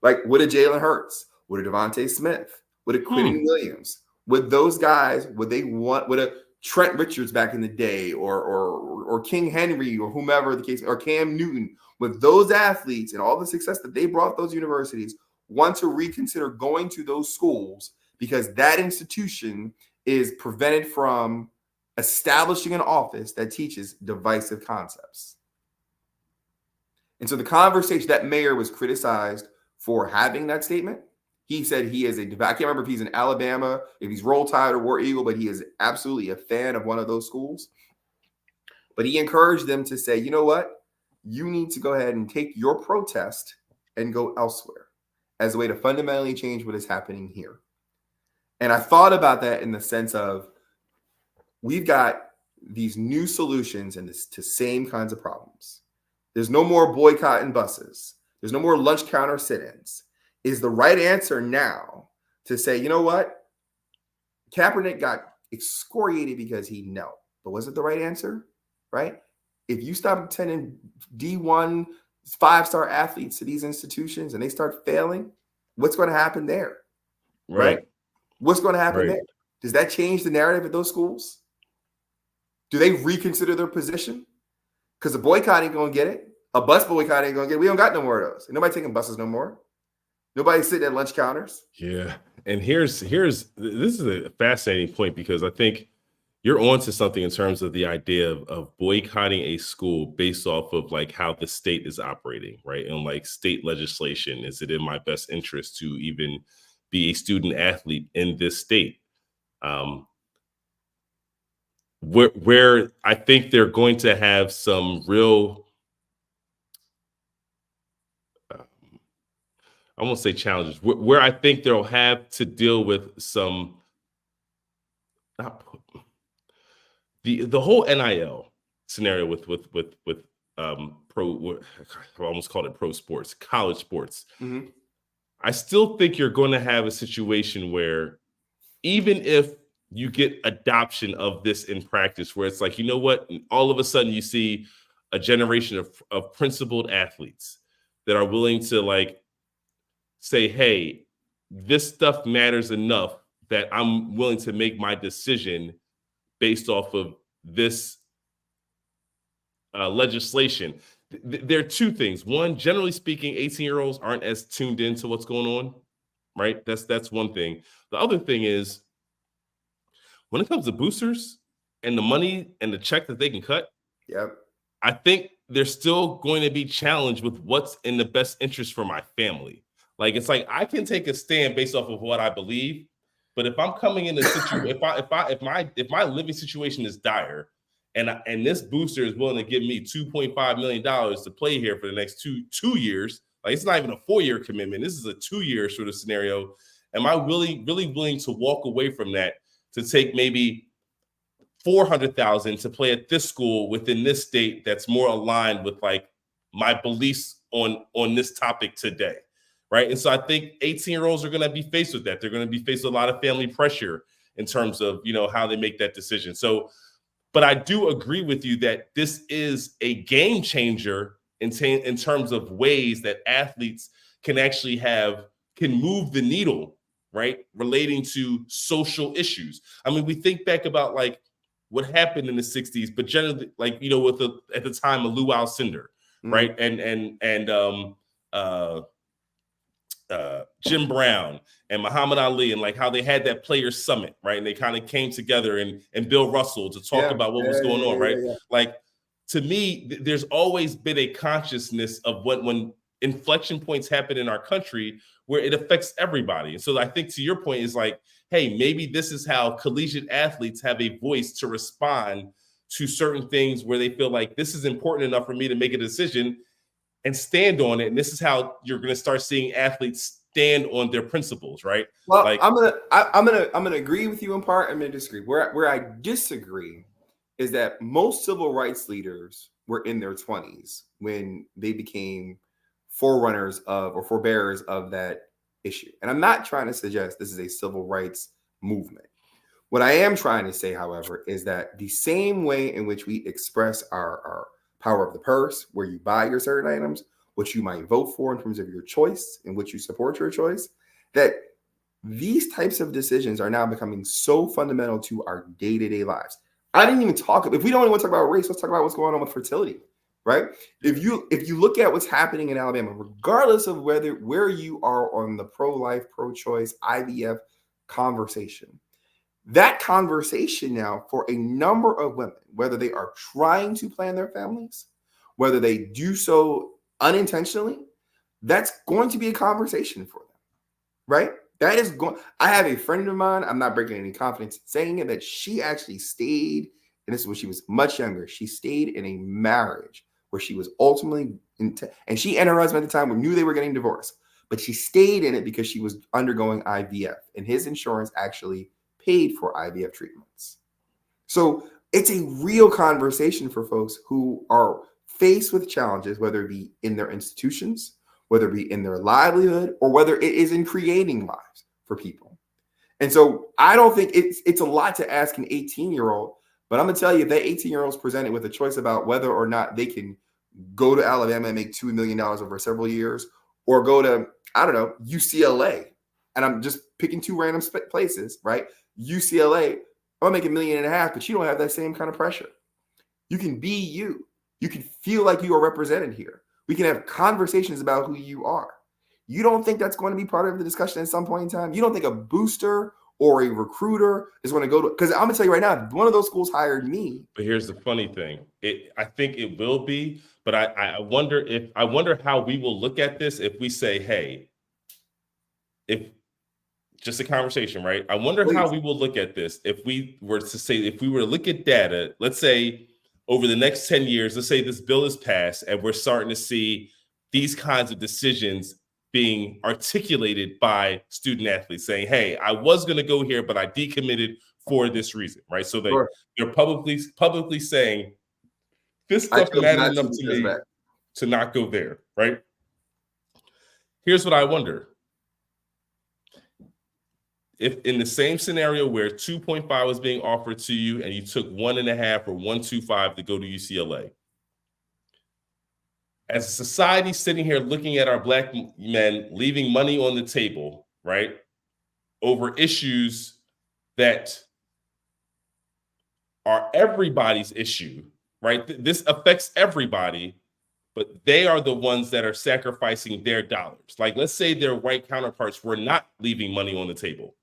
Like, would a Jalen Hurts, would a Devontae Smith, would a Quentin Williams, would those guys, would a Trent Richards back in the day or King Henry or whomever the case, or Cam Newton, with those athletes and all the success that they brought those universities, want to reconsider going to those schools because that institution is prevented from establishing an office that teaches divisive concepts. And so the conversation, that mayor was criticized for having that statement. He said he is I can't remember if he's in Alabama, if he's Roll Tide or War Eagle, but he is absolutely a fan of one of those schools. But he encouraged them to say, you know what? You need to go ahead and take your protest and go elsewhere as a way to fundamentally change what is happening here. And I thought about that in the sense of we've got these new solutions to same kinds of problems. There's no more boycotting buses. There's no more lunch counter sit-ins. Is the right answer now to say, you know what? Kaepernick got excoriated because he knelt. But was it the right answer? Right? If you stop attending D1 5-star athletes to these institutions and they start failing, what's going to happen there? Right? What's going to happen there? Does that change the narrative at those schools? Do they reconsider their position? Because a boycott ain't going to get it. A bus boycott ain't going to get it. We don't got no more of those. Ain't nobody taking buses no more. Nobody's sitting at lunch counters. Yeah. And this is a fascinating point because I think you're onto something in terms of the idea of boycotting a school based off of like how the state is operating, right? And like state legislation. Is it in my best interest to even be a student athlete in this state? Where I think they're going to have some real, I won't say challenges, where I think they'll have to deal with some, the whole NIL scenario with pro, I almost called it pro sports, college sports. Mm-hmm. I still think you're going to have a situation where even if you get adoption of this in practice, where it's like, you know what, and all of a sudden you see a generation of principled athletes that are willing to like say, hey, this stuff matters enough that I'm willing to make my decision based off of this legislation. There are two things. One, generally speaking, 18-year-olds aren't as tuned into what's going on, right? That's one thing. The other thing is, when it comes to boosters and the money and the check that they can cut, yep, I think they're still going to be challenged with what's in the best interest for my family. Like, it's like I can take a stand based off of what I believe, but if I'm coming in a situation, if my living situation is dire, and this booster is willing to give me $2.5 million to play here for the next two years, like it's not even a 4-year commitment. This is a 2-year sort of scenario. Am I really willing to walk away from that to take maybe $400,000 to play at this school within this state that's more aligned with like my beliefs on this topic today, right? And so I think 18-year-olds are going to be faced with that. They're going to be faced with a lot of family pressure in terms of, you know, how they make that decision. So, but I do agree with you that this is a game changer in terms of ways that athletes can actually can move the needle, right? Relating to social issues. I mean, we think back about like what happened in the 60s, but generally, like, you know, at the time of Lou Alcindor, right? And Jim Brown and Muhammad Ali, and like how they had that players summit, right? And they kind of came together and Bill Russell to talk about what was going on, right? Yeah. Like to me, there's always been a consciousness of when inflection points happen in our country where it affects everybody. And so I think to your point is like, hey, maybe this is how collegiate athletes have a voice to respond to certain things where they feel like this is important enough for me to make a decision and stand on it. And this is how you're going to start seeing athletes stand on their principles, right? Well, like, I'm gonna agree with you in part. I'm gonna disagree. Where I disagree is that most civil rights leaders were in their 20s when they became forerunners of or forebearers of that issue. And I'm not trying to suggest this is a civil rights movement. What I am trying to say, however, is that the same way in which we express our power of the purse, where you buy your certain items, what you might vote for in terms of your choice, in which you support your choice, that these types of decisions are now becoming so fundamental to our day-to-day lives. I didn't even talk, if we don't even want to talk about race, let's talk about what's going on with fertility, right? If you look at what's happening in Alabama, regardless of where you are on the pro-life, pro-choice, IVF conversation, that conversation now for a number of women, whether they are trying to plan their families, whether they do so unintentionally, that's going to be a conversation for them, right? That is going. I have a friend of mine, I'm not breaking any confidence in saying it, that she actually stayed, and this is when she was much younger, she stayed in a marriage where she was ultimately, and she and her husband at the time knew they were getting divorced, but she stayed in it because she was undergoing IVF, and his insurance actually paid for IVF treatments. So it's a real conversation for folks who are faced with challenges, whether it be in their institutions, whether it be in their livelihood, or whether it is in creating lives for people. And so I don't think it's a lot to ask an 18-year-old, but I'm going to tell you, if that 18-year-old is presented with a choice about whether or not they can go to Alabama and make $2 million over several years, or go to, I don't know, UCLA, and I'm just picking two random places, right? UCLA, I'll make $1.5 million, but you don't have that same kind of pressure. You can be you. You can feel like you are represented here. We can have conversations about who you are. You don't think that's going to be part of the discussion at some point in time? You don't think a booster or a recruiter is going to go to, because I'm going to tell you right now, one of those schools hired me. But here's the funny thing. I think it will be, but I wonder how we will look at this if we say, hey, if just a conversation, right? I wonder how we will look at this if we were to look at data, let's say over the next 10 years, let's say this bill is passed and we're starting to see these kinds of decisions being articulated by student athletes saying, hey, I was going to go here, but I decommitted for this reason, right? So they're publicly saying this stuff matters enough to me to not go there, right? Here's what I wonder. If in the same scenario where 2.5 was being offered to you and you took 1.5 or 1.25 to go to UCLA, as a society sitting here looking at our Black men leaving money on the table, right, over issues that are everybody's issue, right? This affects everybody, but they are the ones that are sacrificing their dollars. Like, let's say their white counterparts were not leaving money on the table.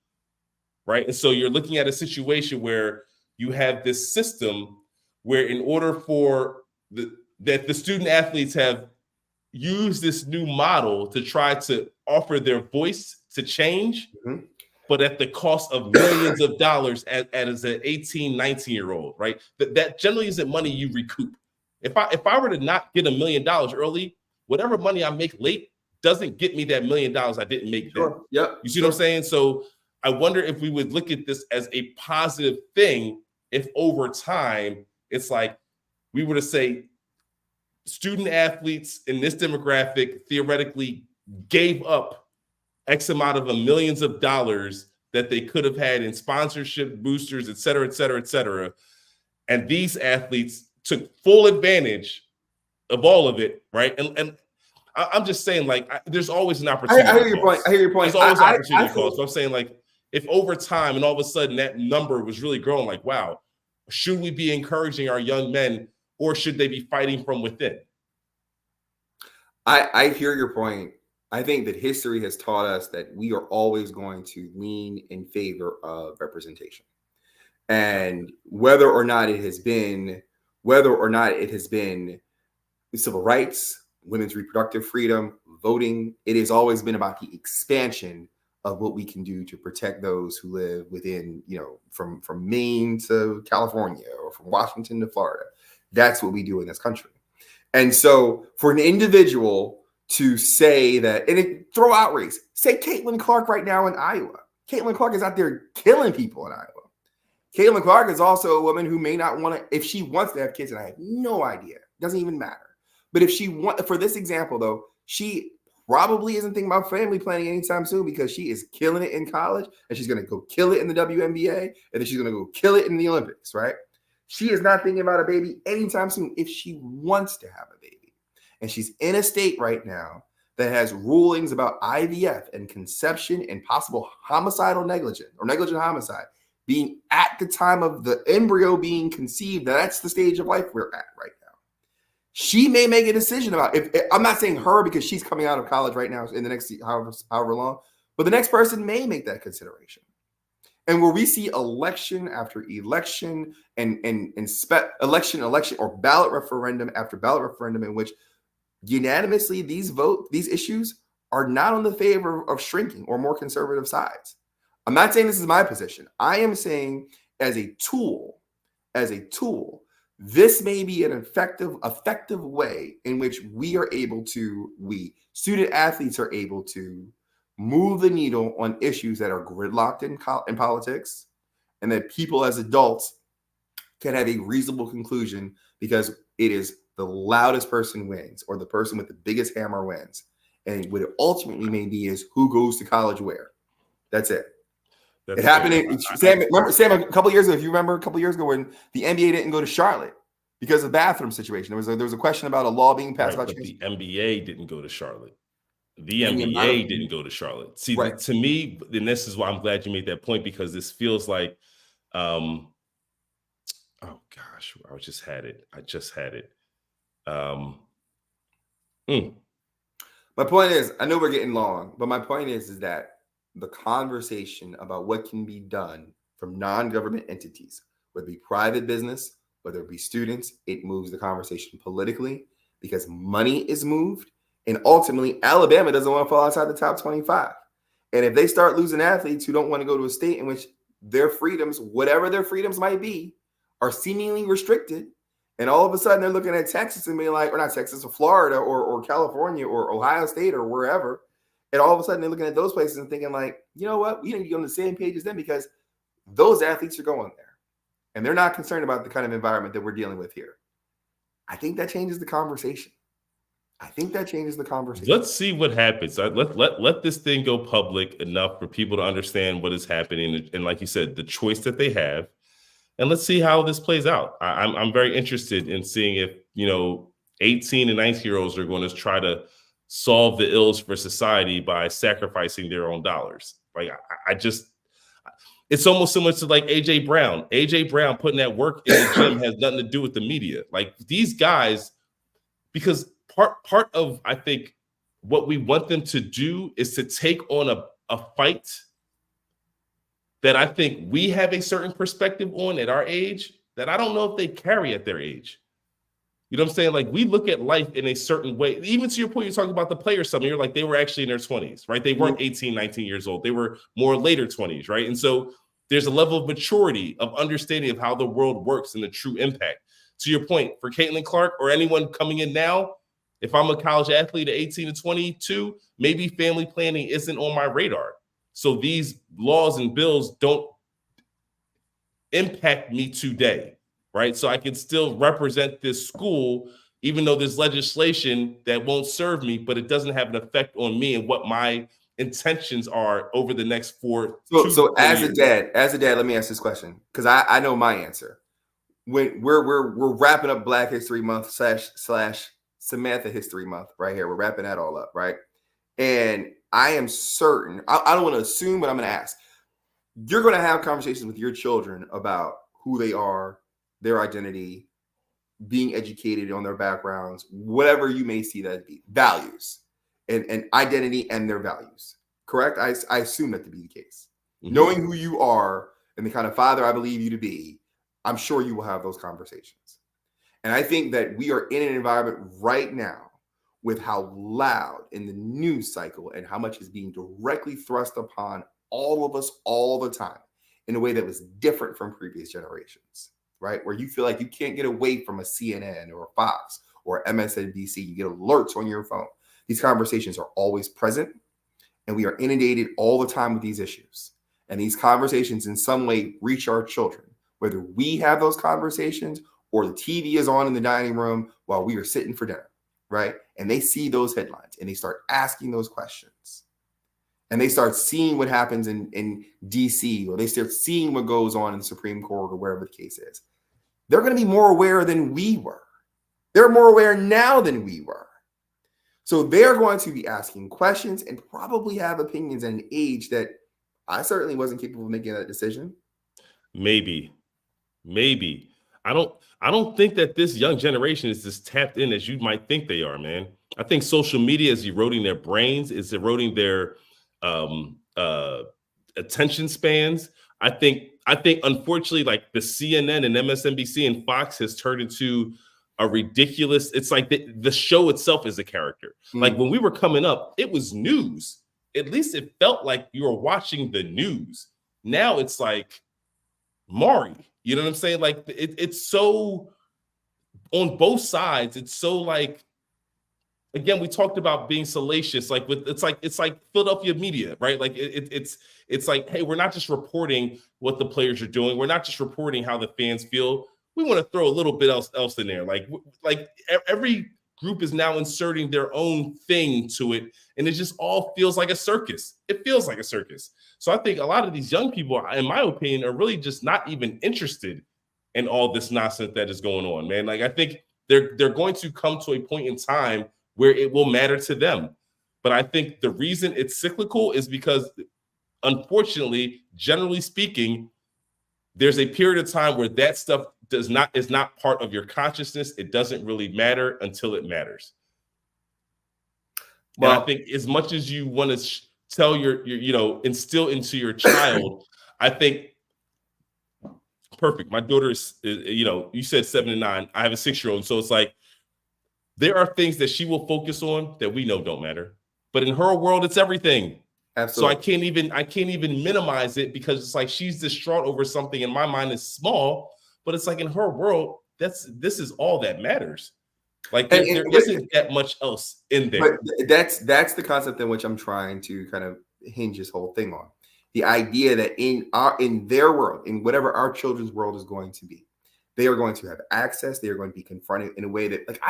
Right. And so you're looking at a situation where you have this system where in order for that the student athletes have used this new model to try to offer their voice to change, but at the cost of millions of dollars as an 18, 19-year-old, right? That generally isn't money you recoup. If I were to not get $1 million early, whatever money I make late doesn't get me that $1 million I didn't make then. Yep. You see what I'm saying? So I wonder if we would look at this as a positive thing if over time it's like we were to say student athletes in this demographic theoretically gave up X amount of millions of dollars that they could have had in sponsorship, boosters, et cetera, et cetera, et cetera. And these athletes took full advantage of all of it, right? And I'm just saying, like, there's always an opportunity. I hear your point. There's always an opportunity cost. So I'm saying, like, if over time and all of a sudden that number was really growing, like, wow, should we be encouraging our young men or should they be fighting from within? I hear your point. I think that history has taught us that we are always going to lean in favor of representation. And whether or not it has been whether or not it has been civil rights, women's reproductive freedom, voting. It has always been about the expansion of what we can do to protect those who live within, from Maine to California or from Washington to Florida. That's what we do in this country. And so for an individual to say that, and throw out race, say Caitlin Clark right now in Iowa. Caitlin Clark is out there killing people in Iowa. Caitlin Clark is also a woman who may not want to, if she wants to have kids, and I have no idea, doesn't even matter. But if she wants, for this example though, she probably isn't thinking about family planning anytime soon because she is killing it in college and she's going to go kill it in the WNBA and then she's going to go kill it in the Olympics, right? She is not thinking about a baby anytime soon if she wants to have a baby. And she's in a state right now that has rulings about IVF and conception and possible homicidal negligence or negligent homicide being at the time of the embryo being conceived. That's the stage of life we're at right now. She may make a decision about if I'm not saying her because she's coming out of college right now in the next however long, but the next person may make that consideration. And where we see election after election and election or ballot referendum after ballot referendum in which unanimously these issues are not on the favor of shrinking or more conservative sides. I'm not saying this is my position. I am saying as a tool, this may be an effective way in which we student athletes are able to move the needle on issues that are gridlocked in politics, and that people as adults can have a reasonable conclusion because it is the loudest person wins or the person with the biggest hammer wins. And what it ultimately may be is who goes to college where. That's it. It happened. Sam, a couple years ago, if you remember a couple years ago when the NBA didn't go to Charlotte because of the bathroom situation. There was a question about a law being passed about the NBA didn't go to Charlotte. The NBA didn't go to Charlotte. See, to me, and this is why I'm glad you made that point, because this feels like, oh gosh, I just had it. My point is, I know we're getting long, but my point is that the conversation about what can be done from non-government entities, whether it be private business, whether it be students, it moves the conversation politically because money is moved. And ultimately, Alabama doesn't want to fall outside the top 25. And if they start losing athletes who don't want to go to a state in which their freedoms, whatever their freedoms might be, are seemingly restricted, and all of a sudden they're looking at Texas and being like, or not Texas, or Florida, or California, or Ohio State, or wherever, and all of a sudden they're looking at those places and thinking like, you know what, we need to be on the same page as them because those athletes are going there. And they're not concerned about the kind of environment that we're dealing with here. I think that changes the conversation. Let's see what happens. Let this thing go public enough for people to understand what is happening. And like you said, the choice that they have. And let's see how this plays out. I'm very interested in seeing if, 18 and 19-year-olds are going to try to solve the ills for society by sacrificing their own dollars. Like, it's almost similar to like AJ Brown. AJ Brown putting that work in the gym has nothing to do with the media. Like these guys, because part of, I think, what we want them to do is to take on a fight that I think we have a certain perspective on at our age that I don't know if they carry at their age. You know what I'm saying? Like we look at life in a certain way. Even to your point, you're talking about the players, some you're like, they were actually in their 20s, right? They weren't 18, 19 years old. They were more later 20s, right? And so there's a level of maturity, of understanding of how the world works and the true impact. To your point, for Caitlin Clark or anyone coming in now, if I'm a college athlete at 18 to 22, maybe family planning isn't on my radar. So these laws and bills don't impact me today, right? So I can still represent this school, even though there's legislation that won't serve me, but it doesn't have an effect on me and what my intentions are over the next 4 So as a dad, let me ask this question because I know my answer. When we're wrapping up Black History Month slash Samantha History Month right here, we're wrapping that all up, right? And I am certain, I don't want to assume, but I'm going to ask. You're going to have conversations with your children about who they are, their identity, being educated on their backgrounds, whatever you may see that be, values and identity and their values. Correct? I assume that to be the case. Mm-hmm. Knowing who you are and the kind of father I believe you to be, I'm sure you will have those conversations. And I think that we are in an environment right now with how loud in the news cycle and how much is being directly thrust upon all of us all the time in a way that was different from previous generations, right? Where you feel like you can't get away from a CNN or a Fox or MSNBC. You get alerts on your phone. These conversations are always present, and we are inundated all the time with these issues. And these conversations in some way reach our children, whether we have those conversations or the TV is on in the dining room while we are sitting for dinner, right? And they see those headlines and they start asking those questions. And they start seeing what happens in DC, or they start seeing what goes on in the Supreme Court or wherever the case is. They're going to be more aware than we were. They're more aware now than we were. So they're going to be asking questions and probably have opinions at an age that I certainly wasn't capable of making that decision. Maybe. I don't think that this young generation is as tapped in as you might think they are, man. I think social media is eroding their brains, is eroding their attention spans. I think unfortunately, like the CNN and MSNBC and Fox has turned into a ridiculous. It's like the show itself is a character. Like when we were coming up, it was news. At least it felt like you were watching the news. Now it's like Maury. You know what I'm saying? Like it's so on both sides. It's so like, again, we talked about being salacious. Like it's like Philadelphia media, right? Like it's like, hey, we're not just reporting what the players are doing. We're not just reporting how the fans feel. We want to throw a little bit else in there. Like every group is now inserting their own thing to it, and it just all feels like a circus. It feels like a circus. So I think a lot of these young people, in my opinion, are really just not even interested in all this nonsense that is going on, man. Like I think they're going to come to a point in time where it will matter to them. But I think the reason it's cyclical is because, unfortunately, generally speaking, there's a period of time where that stuff is not part of your consciousness. It doesn't really matter until it matters. Well, and I think as much as you want to tell your instill into your child, I think perfect. My daughter is, you said 7 and 9. I have a 6-year-old. So it's like, there are things that she will focus on that we know don't matter, but in her world, it's everything. Absolutely. So I can't even minimize it, because it's like she's distraught over something in my mind is small, but it's like in her world, this is all that matters. Like there isn't that much else in there. But that's the concept in which I'm trying to kind of hinge this whole thing on. The idea that in their world, in whatever our children's world is going to be, they are going to have access. They are going to be confronted in a way that, like,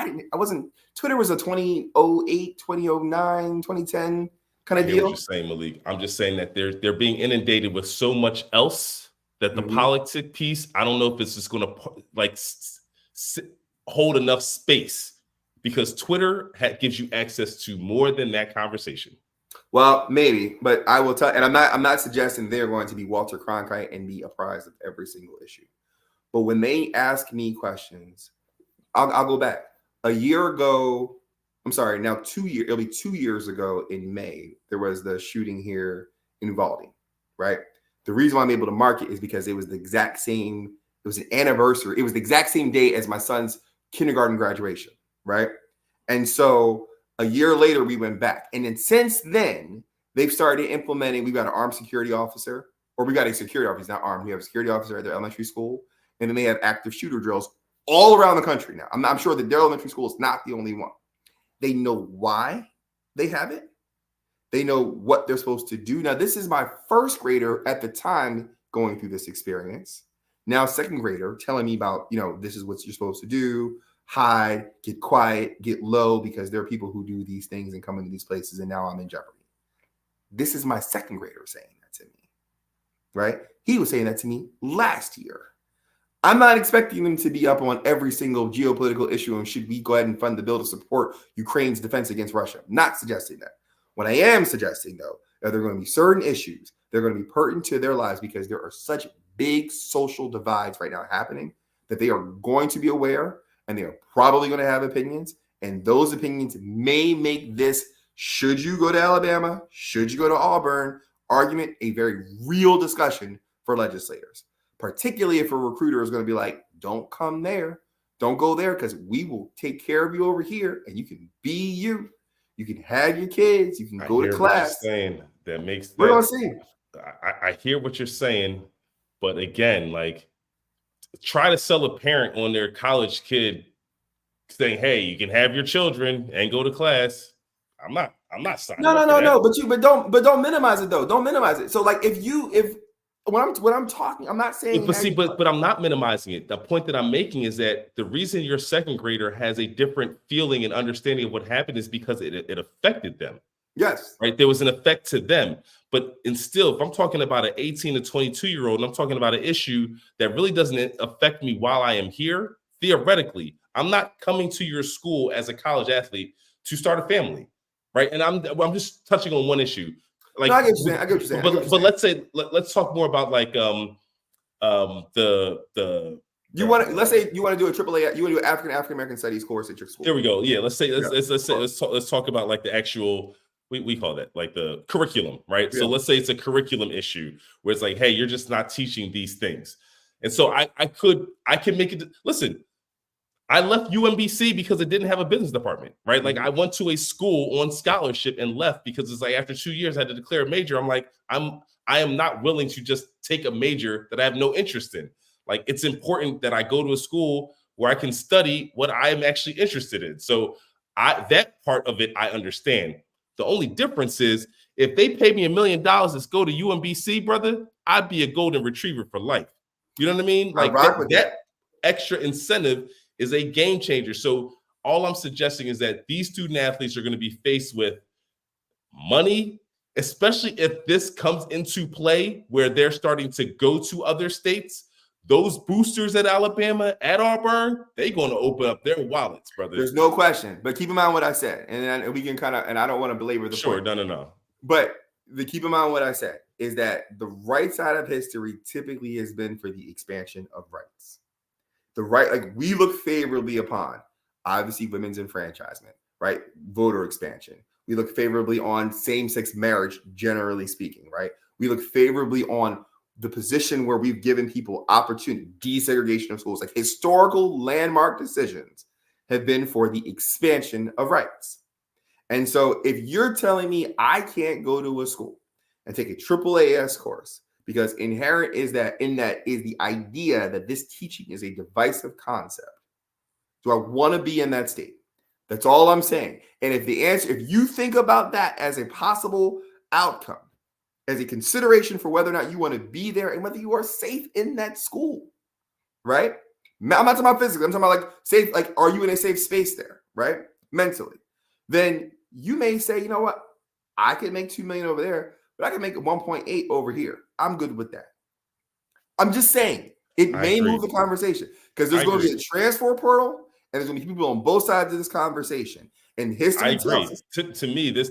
Twitter was a 2008, 2009, 2010 kind of deal. What you're saying, Malik. I'm just saying that they're being inundated with so much else that the politics piece, I don't know if it's just going to hold enough space, because Twitter gives you access to more than that conversation. Well, maybe, but I will tell, and I'm not suggesting they're going to be Walter Cronkite and be apprised of every single issue. But when they ask me questions, I'll go back. A year ago, I'm sorry, now 2 years, it'll be 2 years ago in May, there was the shooting here in Uvalde, right? The reason why I'm able to mark it is because it was the exact same, it was an anniversary. It was the exact same day as my son's kindergarten graduation, right? And so a year later, we went back. And then since then, they've started implementing, we've got an armed security officer, or we got a security officer, not armed. We have a security officer at their elementary school. And then they have active shooter drills all around the country now. I'm sure that their elementary school is not the only one. They know why they have it. They know what they're supposed to do. Now, this is my first grader at the time going through this experience. Now, second grader telling me about, this is what you're supposed to do. Hide, get quiet, get low, because there are people who do these things and come into these places, and now I'm in jeopardy. This is my second grader saying that to me, right? He was saying that to me last year. I'm not expecting them to be up on every single geopolitical issue and should we go ahead and fund the bill to support Ukraine's defense against Russia. I'm not suggesting that. What I am suggesting, though, are there are going to be certain issues that are going to be pertinent to their lives because there are such big social divides right now happening that they are going to be aware, and they are probably going to have opinions. And those opinions may make this, should you go to Alabama, should you go to Auburn, argument a very real discussion for legislators. Particularly if a recruiter is going to be like, don't come there. Don't go there because we will take care of you over here, and you can be you. You can have your kids. You can go to class. Saying that makes we're gonna see. I hear what you're saying, but again, like, try to sell a parent on their college kid saying, "Hey, you can have your children and go to class." I'm not signing. No. But don't minimize it though. Don't minimize it. So like when I'm talking, I'm not saying. But I'm not minimizing it. The point that I'm making is that the reason your second grader has a different feeling and understanding of what happened is because it affected them. Yes. Right. There was an effect to them. But still, if I'm talking about an 18 to 22-year-old, and I'm talking about an issue that really doesn't affect me while I am here, theoretically, I'm not coming to your school as a college athlete to start a family. Right. And I'm just touching on one issue. Like, no, I get what you're saying. But let's talk more about like let's say you want to do a AAA, you want to do an African American studies course at your school. There we go. Yeah, let's talk about like the actual, we call that like the curriculum, right? Yeah. So let's say it's a curriculum issue where it's like, hey, you're just not teaching these things. And so I can make it. Listen, I left UMBC because it didn't have a business department, right? Like, I went to a school on scholarship and left because it's like after 2 years I had to declare a major. I'm like, I am not willing to just take a major that I have no interest in. Like, it's important that I go to a school where I can study what I am actually interested in. So that part of it I understand. The only difference is if they pay me $1 million to go to UMBC, brother, I'd be a golden retriever for life. You know what I mean? Like that extra incentive is a game changer. So all I'm suggesting is that these student athletes are going to be faced with money, especially if this comes into play where they're starting to go to other states. Those boosters at Alabama, at Auburn, they're going to open up their wallets, brother. There's no question. But keep in mind what I said. And then we can and I don't want to belabor the point. Sure, no. But keep in mind what I said is that the right side of history typically has been for the expansion of rights. The right, like, we look favorably upon, obviously, women's enfranchisement, right? Voter expansion. We look favorably on same-sex marriage, generally speaking, right? We look favorably on the position where we've given people opportunity, desegregation of schools. Like, historical landmark decisions have been for the expansion of rights. And so if you're telling me I can't go to a school and take a AAAS course, because inherent is that in that is the idea that this teaching is a divisive concept. Do I want to be in that state? That's all I'm saying. And if you think about that as a possible outcome, as a consideration for whether or not you want to be there and whether you are safe in that school, right? I'm not talking about physically. I'm talking about like safe, like, are you in a safe space there, right? Mentally. Then you may say, you know what? I can make $2 million over there, but I can make 1.8 over here. I'm good with that. I'm just saying it may move the conversation because there's going to be a transfer portal and there's going to be people on both sides of this conversation. And history. I agree. To me, this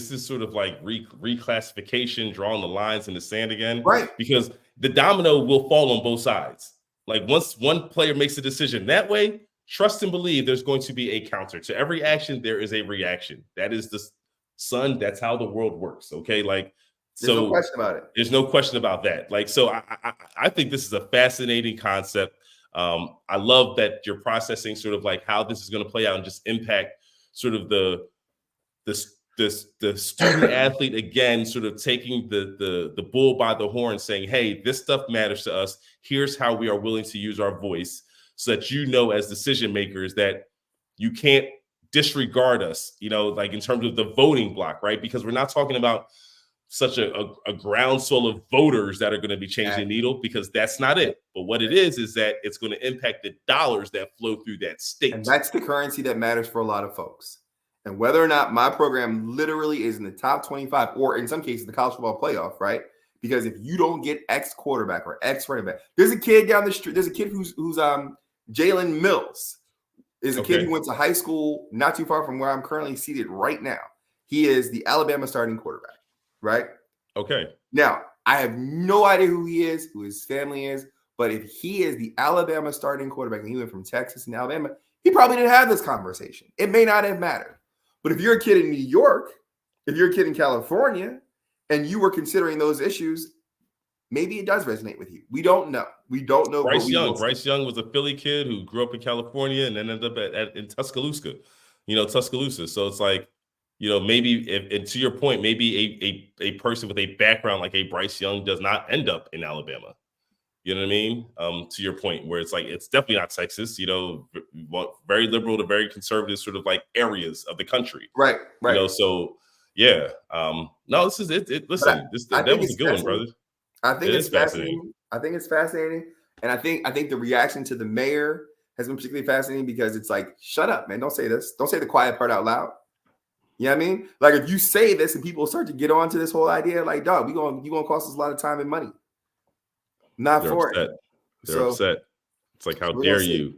is sort of like reclassification, drawing the lines in the sand again, right? Because the domino will fall on both sides. Like, once one player makes a decision that way, trust and believe there's going to be a counter to every action. There is a reaction. That is that's how the world works. Okay, like. There's no question about it. There's no question about that. Like, so I think this is a fascinating concept. I love that you're processing sort of like how this is going to play out and just impact sort of the student athlete, again, sort of taking the bull by the horn, saying, hey, this stuff matters to us. Here's how we are willing to use our voice so that, as decision makers, that you can't disregard us, like in terms of the voting block, right? Because we're not talking about such a groundswell of voters that are going to be changing the needle, because that's not it. But what it is that it's going to impact the dollars that flow through that state. And that's the currency that matters for a lot of folks. And whether or not my program literally is in the top 25, or in some cases, the college football playoff, right? Because if you don't get X quarterback or X running back, there's a kid down the street. There's a kid who's Jalen Mills is a kid who went to high school not too far from where I'm currently seated right now. He is the Alabama starting quarterback. Right? Okay. Now, I have no idea who he is, who his family is, but if he is the Alabama starting quarterback and he went from Texas and Alabama, he probably didn't have this conversation. It may not have mattered. But if you're a kid in New York, if you're a kid in California, and you were considering those issues, maybe it does resonate with you. We don't know. We don't know. Bryce Young was a Philly kid who grew up in California and then ended up in Tuscaloosa. Tuscaloosa. So it's like, maybe and to your point, maybe a person with a background like a Bryce Young does not end up in Alabama. You know what I mean? To your point, where it's like, it's definitely not Texas, very liberal to very conservative sort of like areas of the country. Right. So yeah. No, this is it. Listen, that was a good one, brother. I think it's fascinating. I think it's fascinating. And I think the reaction to the mayor has been particularly fascinating because it's like, shut up, man. Don't say this. Don't say the quiet part out loud. You know what I mean? Like, if you say this and people start to get on to this whole idea, like, dog, you're going to cost us a lot of time and money. They're upset. They're upset. It's like, how dare you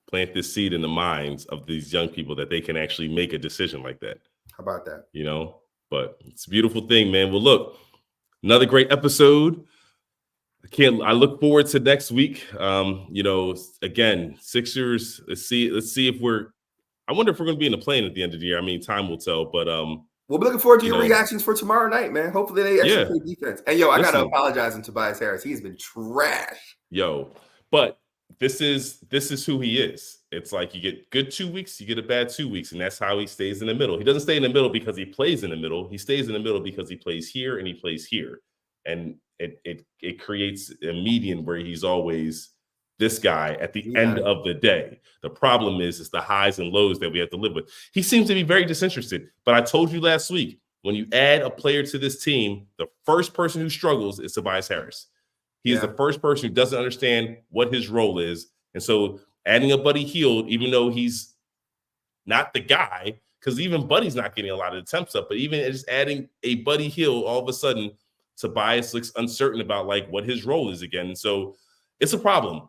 plant this seed in the minds of these young people that they can actually make a decision like that? How about that? But it's a beautiful thing, man. Well, look, another great episode. I look forward to next week. Again, Sixers. Let's see if I wonder if we're going to be in the play-in at the end of the year. I mean, time will tell. But we'll be looking forward to your reactions for tomorrow night, man. Hopefully they actually play defense. And I gotta apologize to Tobias Harris. He's been trash. But this is who he is. It's like, you get good 2 weeks, you get a bad 2 weeks, and that's how he stays in the middle. He doesn't stay in the middle because he plays in the middle. He stays in the middle because he plays here and he plays here, and it creates a median where he's always this guy at the end of the day. The problem is the highs and lows that we have to live with. He seems to be very disinterested. But I told you last week, when you add a player to this team, the first person who struggles is Tobias Harris. He is the first person who doesn't understand what his role is. And so adding a Buddy Hield, even though he's not the guy, because even Buddy's not getting a lot of attempts up, but even just adding a Buddy Hield, all of a sudden, Tobias looks uncertain about like what his role is again. And so it's a problem.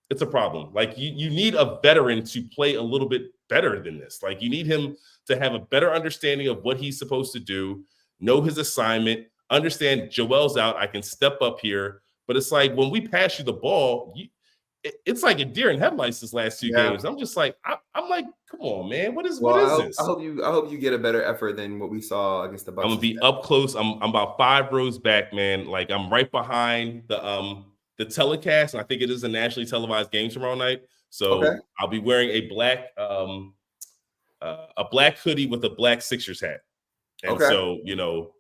It's a problem. Like, you need a veteran to play a little bit better than this. Like, you need him to have a better understanding of what he's supposed to do, know his assignment, understand Joel's out, I can step up here. But it's like, when we pass you the ball, it's like a deer in headlights this last two games. I'm just like, I'm like, come on, man. What is this? I hope you get a better effort than what we saw against the Bucks. I'm gonna be up close. I'm about 5 rows back, man. Like, I'm right behind the telecast, and I think it is a nationally televised game tomorrow night. So I'll be wearing a black hoodie with a black Sixers hat. And so,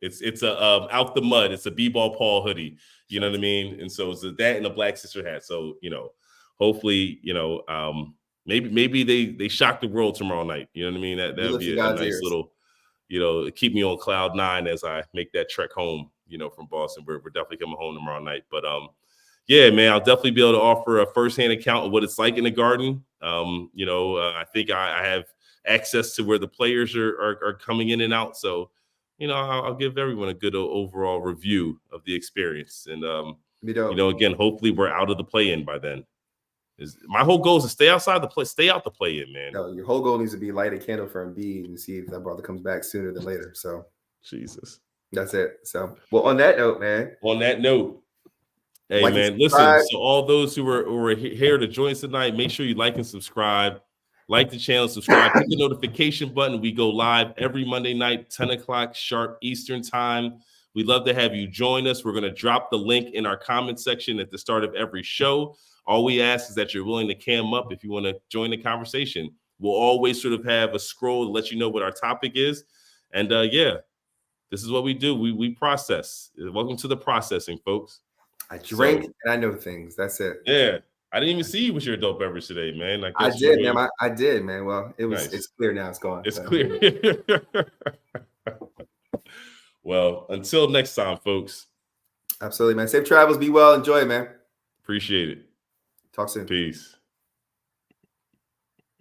it's a out the mud. It's a B-ball Paul hoodie. You know what I mean? And so it's that and a black Sixer hat. So, hopefully, maybe they shock the world tomorrow night. You know what I mean? That'd be a nice little, keep me on cloud 9 as I make that trek home, from Boston. We're definitely coming home tomorrow night. But yeah, man, I'll definitely be able to offer a firsthand account of what it's like in the Garden. I think I have access to where the players are coming in and out. So, I'll give everyone a good overall review of the experience. And, again, hopefully we're out of the play-in by then. My whole goal is to stay out the play-in, man. No, your whole goal needs to be light a candle for Embiid and see if that brother comes back sooner than later. So, Jesus. That's it. So, well, on that note, hey, man, listen, so all those who were here to join us tonight, make sure you like and subscribe. Like the channel, subscribe, hit the notification button. We go live every Monday night, 10 o'clock sharp Eastern time. We'd love to have you join us. We're going to drop the link in our comment section at the start of every show. All we ask is that you're willing to cam up if you want to join the conversation. We'll always sort of have a scroll to let you know what our topic is. And this is what we do. We process. Welcome to the processing, folks. I drink and I know things. That's it. Yeah. I didn't even see you with your adult beverage today, man. I did, man. I did, man. Well, it's clear now. It's gone. It's clear. Well, until next time, folks. Absolutely, man. Safe travels. Be well. Enjoy it, man. Appreciate it. Talk soon. Peace.